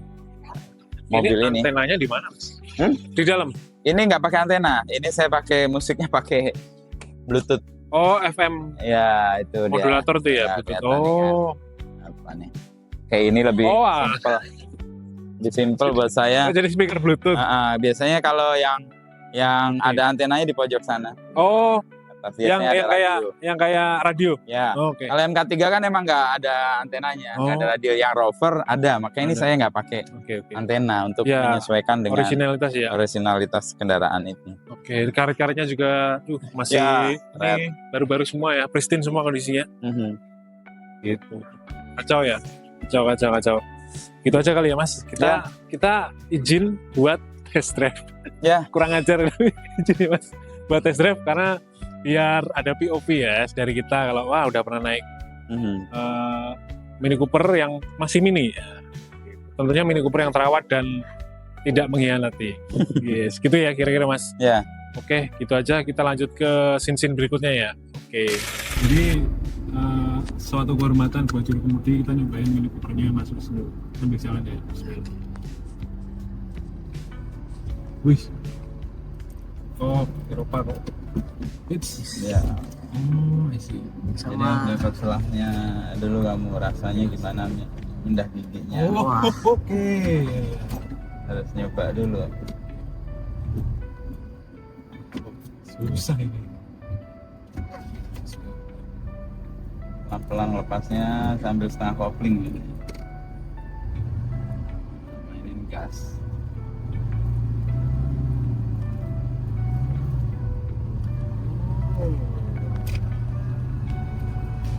Speaker 2: mobil ini.
Speaker 1: Antenanya di mana Mas?
Speaker 2: Hmm?
Speaker 1: Di dalam?
Speaker 2: Ini nggak pakai antena, ini saya pakai musiknya pakai Bluetooth.
Speaker 1: Oh, FM
Speaker 2: Ya, itu dia.
Speaker 1: modulator tuh ya,
Speaker 2: Ya,
Speaker 1: Bluetooth.
Speaker 2: kelihatan
Speaker 1: Oh.
Speaker 2: Apa nih? Kayak ini lebih
Speaker 1: Oh,
Speaker 2: simple. Lebih simple buat saya.
Speaker 1: jadi speaker Bluetooth.
Speaker 2: Biasanya kalau yang
Speaker 1: Oke.
Speaker 2: ada antenanya di pojok sana.
Speaker 1: Oh,
Speaker 2: Tapi
Speaker 1: yang
Speaker 2: biasanya ada radio.
Speaker 1: kayak radio.
Speaker 2: Ya.
Speaker 1: Oke.
Speaker 2: Kalau MK3 kan emang nggak ada antenanya, nggak ada
Speaker 1: Oh.
Speaker 2: radio. Yang Rover ada, makanya ini
Speaker 1: Ada.
Speaker 2: saya nggak pakai
Speaker 1: Oke.
Speaker 2: antena untuk
Speaker 1: Ya,
Speaker 2: menyesuaikan dengan
Speaker 1: Originalitas ya.
Speaker 2: originalitas kendaraan itu.
Speaker 1: Oke, karet-karetnya juga masih
Speaker 2: Ya,
Speaker 1: ini baru-baru semua ya, pristine semua kondisinya. Gitu. Kacau ya. Kacau. Gitu aja kali ya Mas. Kita izin buat test drive.
Speaker 2: Ya.
Speaker 1: Kurang ajar izin ya Mas buat test drive karena biar ada POV ya dari kita kalau wah udah pernah naik Mini Cooper yang masih mini. Tentunya Mini Cooper yang terawat dan tidak mengkhianati. Yes, gitu ya kira-kira Mas.
Speaker 2: Ya.
Speaker 1: Oke, gitu aja. Kita lanjut ke scene-scene berikutnya ya. Oke. Jadi suatu kehormatan buat juru kemudi kita nyobain Mini Cooper-nya masuk sambil jalan ya. Bismillah. Wih. Oh, Eropa kok. It's
Speaker 2: Ya.
Speaker 1: oh, I see.
Speaker 2: Jadi dapat selahnya dulu kamu rasanya gimana mindah giginya.
Speaker 1: Oh, oke.
Speaker 2: Harus nyoba dulu.
Speaker 1: Susah ini.
Speaker 2: Pelan-pelan lepasnya sambil setengah kopling gitu. Mainin gas.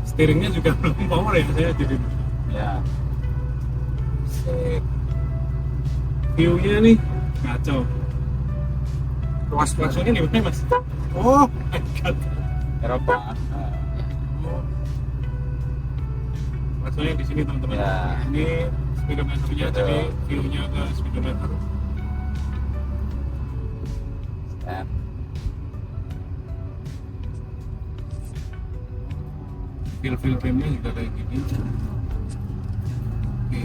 Speaker 1: Steeringnya juga belum power ya saya jadi.
Speaker 2: Ya.
Speaker 1: View-nya nih kacau. Luas-luasnya di mana mas? Oh my god.
Speaker 2: Eropa.
Speaker 1: Luasnya di sini teman-teman.
Speaker 2: Ya.
Speaker 1: Ini speedometernya,
Speaker 2: Betul.
Speaker 1: jadi view-nya ke speedometer.
Speaker 2: Ya.
Speaker 1: Feel frame-nya juga kayak gini. Oke.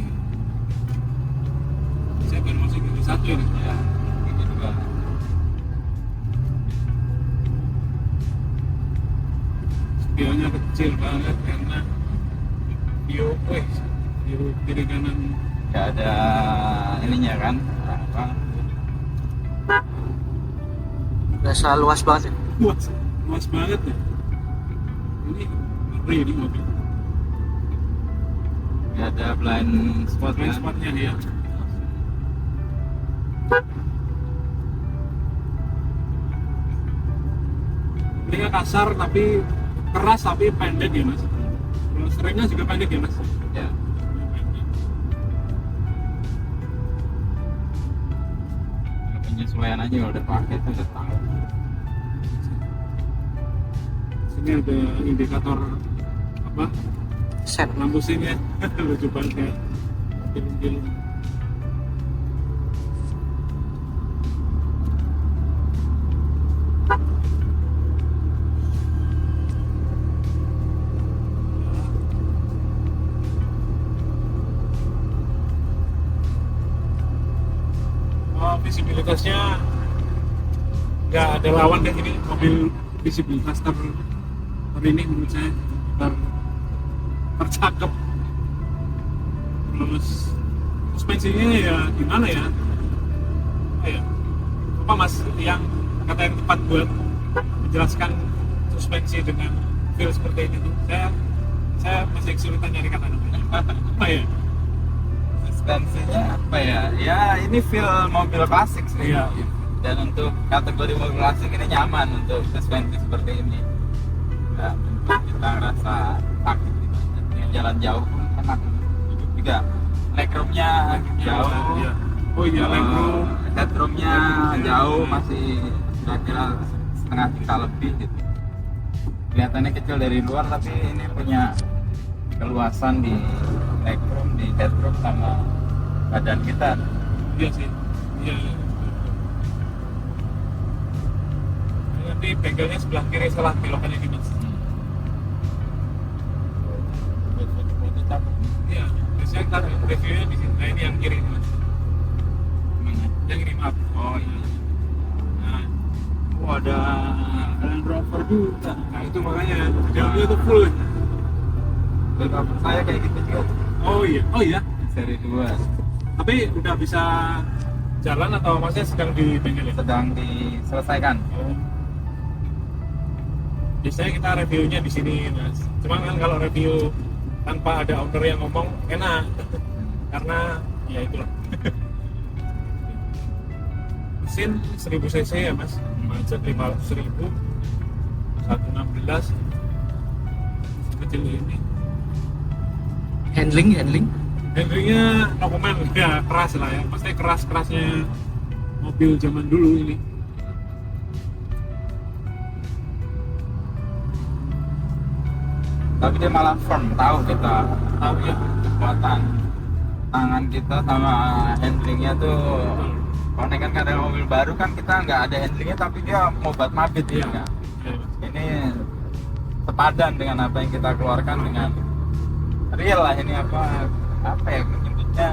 Speaker 1: Saya baru masuk gigi satu ini.
Speaker 2: Ya. Ini juga.
Speaker 1: View-nya kecil banget karena view kiri kanan.
Speaker 2: Gak ada ininya kan? Apa?
Speaker 3: Berasa luas banget ya.
Speaker 1: Luas banget ya. Ini ngeri ini mobil.
Speaker 2: Gak ada blind spot
Speaker 1: Blind
Speaker 2: kan?
Speaker 1: spotnya ya. Ini kasar tapi keras tapi pendek ya mas. Kalau seringnya juga pendek ya mas.
Speaker 2: Ya. Penyesuaian aja kalau udah pakai itu udah tahu.
Speaker 1: Sini ada indikator apa?
Speaker 3: Set.
Speaker 1: Lampu sini ya. Lucu banget ya. Film-film. Oh, visibilitasnya nggak ada lawan deh ini mobil visibilitas ini menurut saya tercakep. Terus suspensinya ya gimana ya? Apa mas yang kata yang tepat buat menjelaskan suspensi dengan feel seperti ini tuh? Saya masih kesulitan nyari kata namanya. Apa ya?
Speaker 2: Suspensinya apa ya? Ya ini feel mobil klasik sih.
Speaker 1: Iya.
Speaker 2: Dan untuk kategori mobil klasik ini nyaman untuk suspensi seperti ini. Nah, untuk kita ngerasa sakit gitu. Dengan jalan jauh pun enak. Juga legroomnya jauh.
Speaker 1: Iya. Oh iya, legroom.
Speaker 2: Headroomnya jauh, masih kira-kira setengah juta lebih gitu. Kelihatannya kecil dari luar tapi ini punya keluasan di legroom, di headroom sama badan kita.
Speaker 1: Iya sih. Iya. Nanti bengkelnya sebelah kiri salah belokan ini mas.
Speaker 2: Buat foto-foto cakep.
Speaker 1: Iya. Biasanya kita reviewnya di sini. Nah ini yang kiri ini mas.
Speaker 2: Mana?
Speaker 1: Yang kiri maaf.
Speaker 2: Oh iya.
Speaker 1: Nah, ada Land Rover juga. Nah itu makanya dalamnya itu full.
Speaker 2: Buat cover saya kayak gitu juga.
Speaker 1: Oh iya.
Speaker 2: Seri 2
Speaker 1: Tapi udah bisa jalan atau maksudnya sedang di bengkel ya?
Speaker 2: sedang diselesaikan.
Speaker 1: Oh. Biasanya kita reviewnya di sini mas. Cuman kan kalau review tanpa ada owner yang ngomong enak, karena ya itulah. Mesin 1000 cc ya mas, budget 500.000, 116, kecil ini.
Speaker 3: Handling.
Speaker 1: Handlingnya no comment, ya keras lah ya, pasti keras-kerasnya mobil zaman dulu ini.
Speaker 2: Tapi dia malah firm, tahu kita tahu ya kekuatan tangan kita sama handlingnya tuh. Karena kan kadang mobil baru kan kita nggak ada handlingnya tapi dia mobat mabit
Speaker 1: Iya.
Speaker 2: ya.
Speaker 1: Ya, Mas.
Speaker 2: Ini sepadan dengan apa yang kita keluarkan dengan real lah ini apa ya menyebutnya,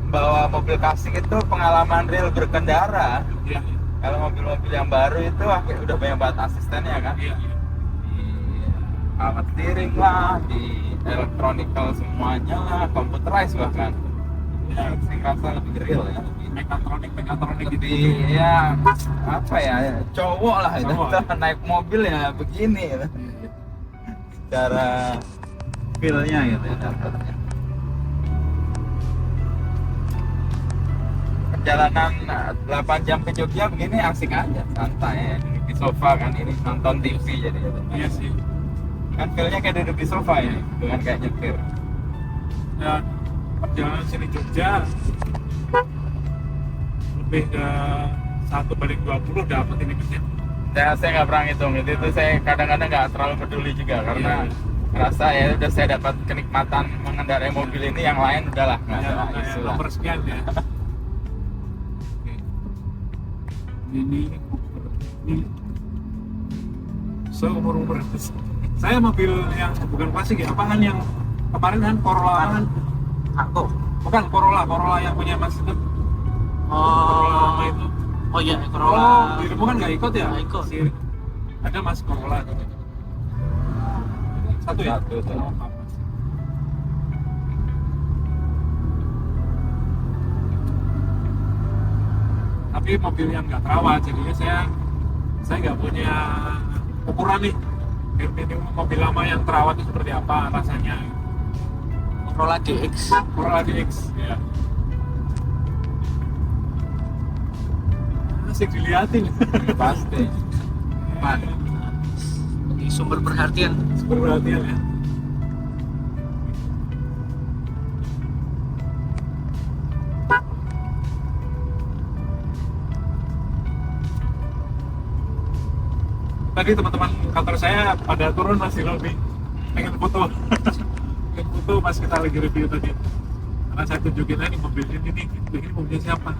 Speaker 2: bawa mobil klasik itu pengalaman real berkendara.
Speaker 1: Iya.
Speaker 2: Kalau mobil-mobil yang baru itu udah banyak banget asistennya kan,
Speaker 1: Iya.
Speaker 2: di alat steering lah, di elektronikal semuanya lah, computerized bahkan. Ya, saya ngerasa lebih real ya, lebih
Speaker 1: Mekatronik gitu.
Speaker 2: lebih ya apa ya, cowok lah itu.
Speaker 1: Cowok.
Speaker 2: Kita naik mobil ya begini gitu. Secara feel-nya gitu ya dapatnya. Perjalanan 8 jam ke Jogja begini asik aja, santai ya. Duduk di sofa kan, ini nonton TV jadi
Speaker 1: Iya sih.
Speaker 2: kan feel-nya kayak duduk di sofa ya, bukan kayak nyetir.
Speaker 1: Dan perjalanan sini Jogja lebih ke 1:20 dapat ini kerja.
Speaker 2: Saya nggak pernah ngitung itu saya kadang-kadang nggak terlalu peduli juga karena merasa ya udah saya dapat kenikmatan mengendarai mobil ini, yang lain udahlah nggak ada isu lah.
Speaker 1: Nomor sekian ya. Oke. Ini seumur saya mobil yang bukan klasik ya, apaan yang kemarin kan Corolla kan?
Speaker 3: Aku.
Speaker 1: Bukan Corolla yang punya Mas itu. Corolla lama itu.
Speaker 3: Oh iya,
Speaker 1: Oh,
Speaker 3: Corolla.
Speaker 1: dirimu kan nggak ikut ya?
Speaker 3: Nggak ikut.
Speaker 1: Ada Mas Corolla. Satu ya?
Speaker 2: Satu tuh.
Speaker 1: Oh, Mas. Tapi mobil yang nggak terawat, jadinya saya nggak punya ukuran nih. Ini mobil lama yang terawat itu seperti apa rasanya?
Speaker 3: Corolla DX.
Speaker 1: Corolla DX ya. Asik diliatin.
Speaker 2: Pasti.
Speaker 3: Jadi sumber perhatian.
Speaker 1: Super perhatian ya. Tadi teman-teman kantor saya pada turun masih lebih pengen foto. Pengen foto pas kita lagi review tadi. Karena saya tunjukin aja nih mobil ini mobilnya siapa.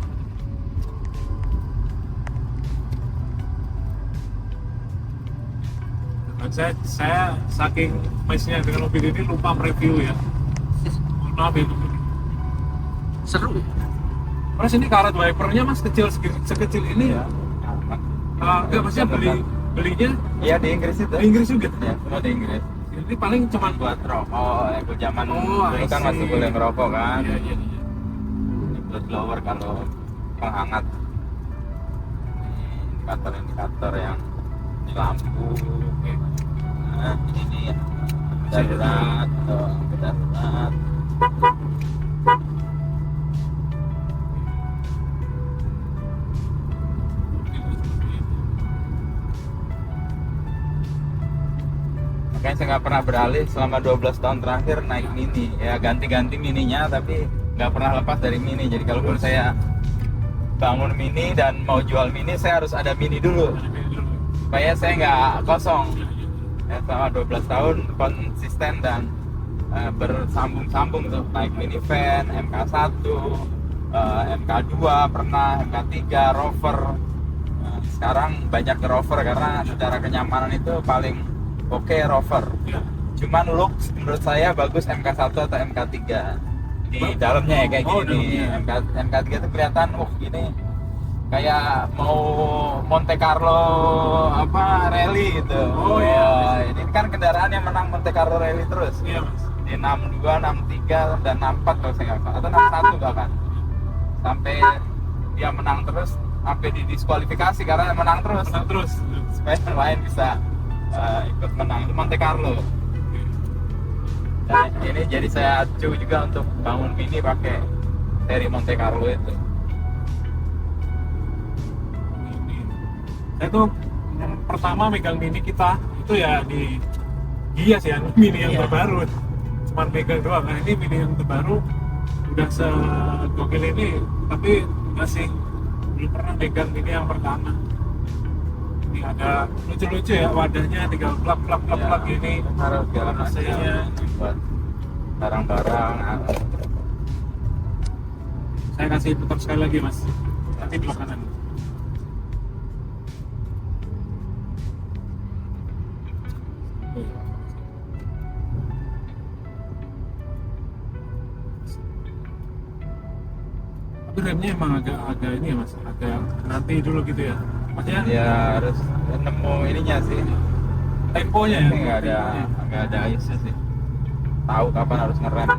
Speaker 1: Dan saya saking mesnya dengan mobil ini lupa mereview ya. Mohon maaf ya teman-teman.
Speaker 3: Seru.
Speaker 1: Terus ini karet wipernya Mas sekecil ini ya. Enggak, maksudnya belinya
Speaker 2: Iya di Inggris itu.
Speaker 1: di Inggris juga.
Speaker 2: Ya, semua di Inggris.
Speaker 1: Ini paling cuman
Speaker 2: Buat rokok, ya gue zaman
Speaker 1: Oh,
Speaker 2: dulu kan
Speaker 1: I see.
Speaker 2: masih boleh ngerokok kan.
Speaker 1: Iya.
Speaker 2: Ini blood blower kalau penghangat. Indikator yang di lampu. Nah, ini darurat, darurat. Makanya saya nggak pernah beralih selama 12 tahun terakhir naik mini. Ya ganti-ganti mininya tapi nggak pernah lepas dari mini. Jadi kalaupun saya bangun mini dan mau jual mini, saya harus ada mini dulu supaya saya nggak kosong. Ya, selama 12 tahun konsisten dan bersambung-sambung tuh naik minivan, MK1, MK2 pernah, MK3, Rover. Nah, sekarang banyak ke Rover karena secara kenyamanan itu paling oke Rover.
Speaker 1: Ya.
Speaker 2: Cuman looks menurut saya bagus MK1 atau MK3 di dalamnya ya kayak
Speaker 1: Oh,
Speaker 2: gini.
Speaker 1: dalamnya.
Speaker 2: MK3 itu kelihatan ini kayak mau Monte Carlo rally gitu.
Speaker 1: Oh, iya.
Speaker 2: Ini kan kendaraan yang menang Monte Carlo rally terus.
Speaker 1: Iya Mas.
Speaker 2: Di 62, 63 dan 64 kalau saya nggak salah, atau 61 bahkan. Sampai dia menang terus sampai didiskualifikasi karena menang terus.
Speaker 1: Menang terus.
Speaker 2: Supaya yang lain bisa ikut menang. Itu Monte Carlo. Dan ini jadi saya acu juga untuk bangun mini pakai seri Monte Carlo itu.
Speaker 1: Saya tuh pertama megang mini kita itu ya di Gias ya, mini yang
Speaker 3: Iya.
Speaker 1: terbaru. Cuman megang doang. Nah ini mini yang terbaru udah segokil ini, tapi masih belum pernah megang mini yang pertama. Ini ada lucu-lucu ya wadahnya, tinggal plak gini.
Speaker 2: Harus segala macam
Speaker 1: Rasanya.
Speaker 2: buat barang-barang.
Speaker 1: Saya kasih putar sekali lagi Mas. Nanti belok kanan. Tapi remnya emang agak ini ya mas, agak nanti dulu gitu ya. Maksudnya
Speaker 2: Ya harus nemu ininya sih.
Speaker 1: temponya ya.
Speaker 2: Ini nggak ada isu sih. Tahu kapan harus ngerem.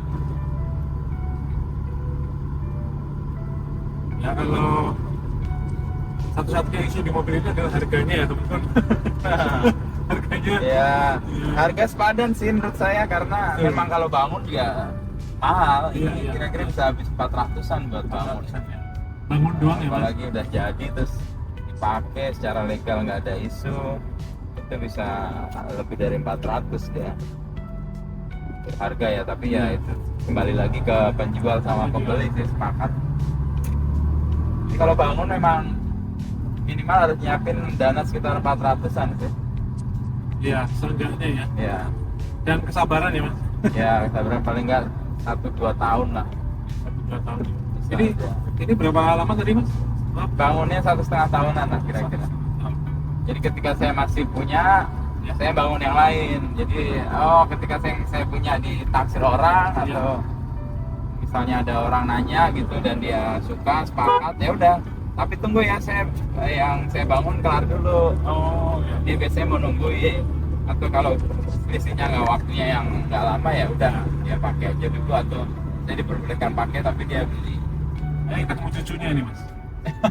Speaker 1: Ya kalau satu-satunya isu di mobil ini adalah harganya ya teman-teman. Harganya.
Speaker 2: Ya harga sepadan sih menurut saya karena
Speaker 1: Iya.
Speaker 2: memang kalau bangun juga mahal.
Speaker 1: Iya,
Speaker 2: Ini
Speaker 1: iya.
Speaker 2: kira-kira bisa habis 400-an buat bangun.
Speaker 1: Bangun doang ya mas.
Speaker 2: Apalagi udah jadi terus dipakai secara legal nggak ada isu, itu bisa lebih dari 400 ya harga ya. Tapi ya itu kembali lagi ke penjual sama pembeli sih, sepakat. Jadi kalau bangun memang minimal harus nyiapin dana sekitar 400-an sih.
Speaker 1: Iya, seenggaknya ya.
Speaker 2: Ya,
Speaker 1: Dan kesabaran ya mas.
Speaker 2: ya kesabaran paling nggak 1-2 tahun lah.
Speaker 1: 1-2 tahun.
Speaker 2: Bisa
Speaker 1: Ini
Speaker 2: aja.
Speaker 1: ini berapa lama tadi mas? Maaf.
Speaker 2: Bangunnya 1,5 tahunan lah kira-kira. Jadi ketika saya masih punya, saya bangun yang lain. Jadi ketika saya punya ditaksir orang atau misalnya ada orang nanya gitu dan dia suka sepakat ya udah. Tapi tunggu ya, yang saya bangun kelar dulu.
Speaker 1: Oh ya.
Speaker 2: Dia biasanya mau nungguin. Atau kalau selisihnya nggak waktunya yang nggak lama ya udah dia pakai aja dulu atau saya diperbolehkan pakai tapi dia beli.
Speaker 1: Nah, kita ketemu cucunya nih mas.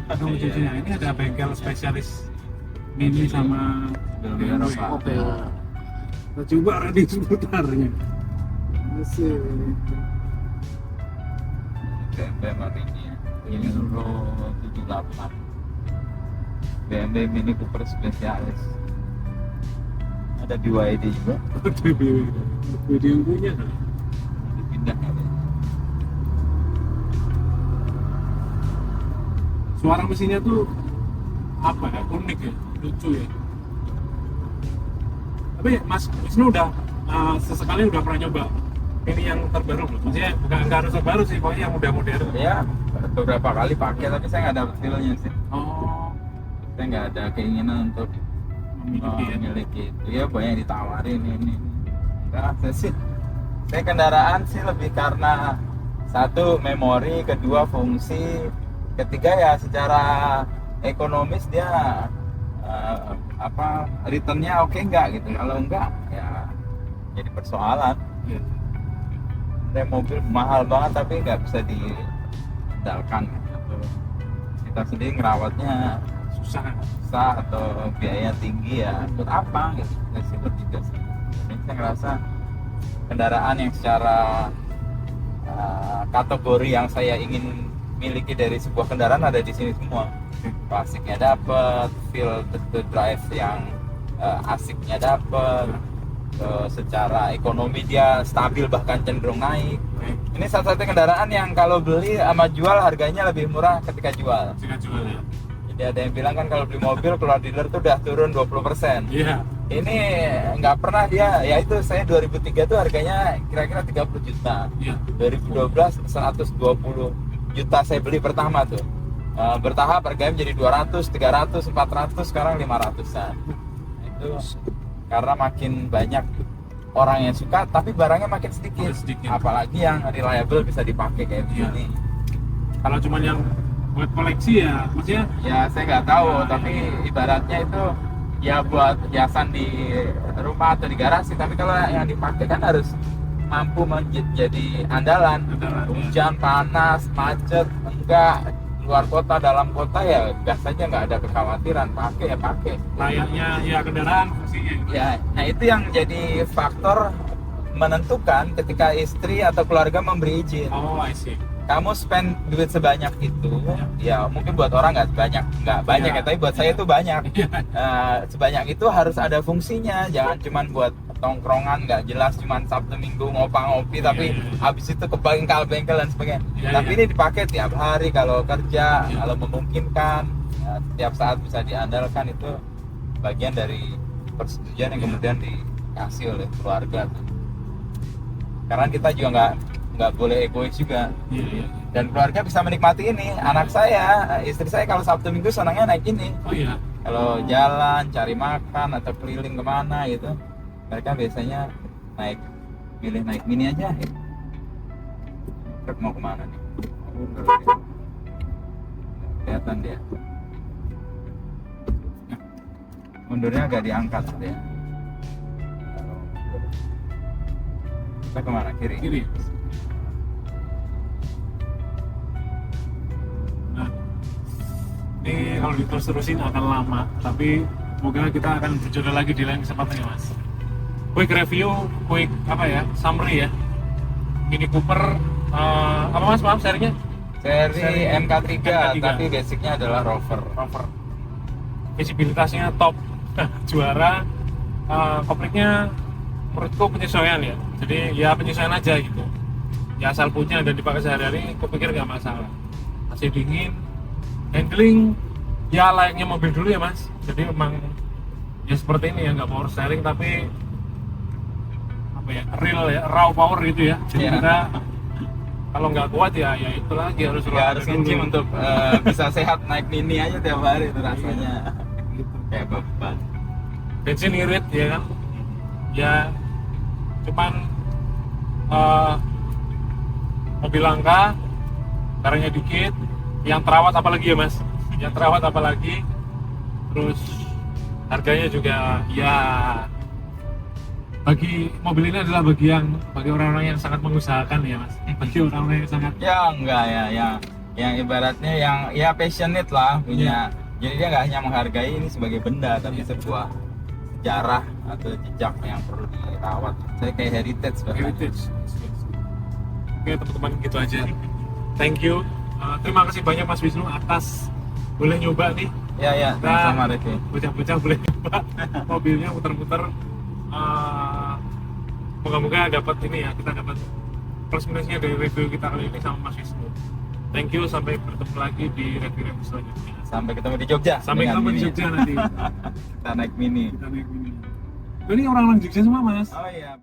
Speaker 1: Ketemu cucunya. Ini ada bengkel spesialis Mini sama
Speaker 2: Mobil Eropa.
Speaker 1: Oke. Kita coba radius putarnya. Masih.
Speaker 2: BMW Marinya ini Euro 78 BMW Mini Cooper spesialis, ada BYD juga,
Speaker 1: Video yang punya kan?
Speaker 2: dipindah kali.
Speaker 1: Suara mesinnya tuh apa ya, unik ya, lucu ya. Tapi Mas Wisnu udah sesekali udah pernah nyoba ini yang terbaru belum? Maksudnya nggak harus terbaru sih, pokoknya yang udah modern.
Speaker 2: Ya beberapa kali pakai tapi saya nggak dapet feelnya sih.
Speaker 1: Oh,
Speaker 2: Saya nggak ada keinginan untuk
Speaker 1: memiliki ya.
Speaker 2: memiliki itu. Ya banyak ditawarin ini. Nah, saya kendaraan sih lebih karena satu memori, kedua fungsi, ketiga ya secara ekonomis dia returnnya oke nggak gitu. Kalau enggak ya jadi persoalan.
Speaker 1: Iya.
Speaker 2: Rem mobil mahal banget tapi nggak bisa diandalkan gitu. Kita sendiri ngerawatnya
Speaker 1: Susah kan?
Speaker 2: susah atau biaya tinggi ya buat apa gitu. Nggak sih bertiga sih. Ini saya ngerasa kendaraan yang secara kategori yang saya ingin miliki dari sebuah kendaraan ada di sini semua. Klasiknya dapet, feel the drive yang asiknya dapet, secara ekonomi dia stabil bahkan cenderung naik. Ini satu-satunya kendaraan yang kalau beli sama jual harganya lebih murah ketika jual.
Speaker 1: Jika jual ya.
Speaker 2: Jadi ada yang bilang kan kalau beli mobil keluar dealer tuh udah turun 20%.
Speaker 1: Iya.
Speaker 2: Ini nggak pernah dia, ya itu saya 2003 tuh harganya kira-kira 30 juta.
Speaker 1: Iya.
Speaker 2: 2012 120 juta saya beli pertama tuh. Bertahap harganya menjadi 200, 300, 400, sekarang 500-an. Itu karena makin banyak orang yang suka tapi barangnya makin sedikit. Apalagi yang reliable bisa dipakai kayak
Speaker 1: Iya.
Speaker 2: begini.
Speaker 1: Kalau cuma yang buat koleksi ya, maksudnya
Speaker 2: Ya saya nggak tahu, tapi ibaratnya itu ya buat hiasan di rumah atau di garasi. Tapi kalau yang dipakai kan harus mampu menjadi andalan.
Speaker 1: Andalan,
Speaker 2: Hujan, panas, macet, enggak, luar kota, dalam kota ya gas aja nggak ada kekhawatiran. Pakai ya pakai.
Speaker 1: layaknya ya kendaraan fungsinya.
Speaker 2: Ya, nah itu yang jadi faktor menentukan ketika istri atau keluarga memberi izin.
Speaker 1: Oh, I see.
Speaker 2: Kamu spend duit sebanyak itu, ya mungkin buat orang nggak banyak
Speaker 1: Ya.
Speaker 2: ya, tapi buat saya itu banyak.
Speaker 1: Iya.
Speaker 2: Sebanyak itu harus ada fungsinya, jangan cuman buat tongkrongan nggak jelas, cuman Sabtu Minggu ngopi tapi habis itu ke bengkel dan sebagainya.
Speaker 1: Iya,
Speaker 2: Tapi
Speaker 1: iya.
Speaker 2: ini dipakai tiap hari kalau kerja, kalau memungkinkan, setiap saat bisa diandalkan. Itu bagian dari persetujuan yang kemudian dikasih oleh keluarga tuh. Karena kita juga nggak boleh egois juga.
Speaker 1: Iya.
Speaker 2: Dan keluarga bisa menikmati ini. Anak saya, istri saya kalau Sabtu Minggu senangnya naik ini.
Speaker 1: Oh iya.
Speaker 2: Kalau jalan, cari makan atau keliling kemana gitu, Mereka biasanya pilih naik Mini aja. Truk mau kemana nih? Kelihatan dia. Nah, mundurnya agak diangkat dia. Kita kemana? Kiri.
Speaker 1: Kiri. Nah, ini kalau diterus-terusin akan lama, tapi semoga kita akan berjodoh lagi di lain kesempatan ya Mas. Quick review, quick summary ya. Mini Cooper apa Mas, maaf serinya?
Speaker 2: Seri MK3,
Speaker 1: MK3.
Speaker 2: tapi basicnya adalah Rover.
Speaker 1: Visibilitasnya top, juara. Kopliknya menurutku penyesuaian ya, jadi ya penyesuaian aja gitu ya, asal punya dan dipakai sehari-hari aku pikir nggak masalah. AC dingin, handling ya layaknya mobil dulu ya Mas, jadi memang ya seperti ini ya, nggak power steering tapi apa ya, real ya, raw power gitu ya, jadi
Speaker 2: Iya.
Speaker 1: kita kalau nggak kuat ya itu lagi harus
Speaker 2: Nggak harus
Speaker 1: olahraga
Speaker 2: nge-gym
Speaker 1: dulu.
Speaker 2: untuk bisa sehat, naik Mini aja tiap hari itu rasanya
Speaker 1: Gitu.
Speaker 2: kayak beban.
Speaker 1: Bensin irit ya kan, ya cuman mobil langka, barangnya dikit, yang terawat apalagi ya Mas, yang terawat apalagi, terus harganya juga ya bagi mobil ini adalah bagi orang-orang yang sangat mengusahakan ya Mas, bagi orang-orang yang sangat
Speaker 2: Ya enggak ya, yang ibaratnya yang ya passionate lah punya. Jadi dia nggak hanya menghargai ini sebagai benda, tapi sebuah sejarah atau jejak yang perlu dirawat. Saya kayak heritage bahkan.
Speaker 1: heritage. Oke teman-teman, gitu aja. Thank you. Terima kasih banyak Mas Wisnu atas boleh nyoba nih.
Speaker 2: Ya,
Speaker 1: Nah,
Speaker 2: sama Revi.
Speaker 1: bocah-bocah boleh nyoba mobilnya muter-muter. Moga-moga dapat ini ya, kita dapat plus minusnya dari review kita kali ini sama Mas Wisnu. Thank you, sampai bertemu lagi di review selanjutnya.
Speaker 2: Sampai ketemu di Jogja.
Speaker 1: Sampai
Speaker 2: dengan
Speaker 1: ketemu di
Speaker 2: Mini.
Speaker 1: Jogja nanti.
Speaker 2: Kita naik Mini.
Speaker 1: Kita naik Mini. Ini orang-orang Jogja semua Mas.
Speaker 2: Oh iya.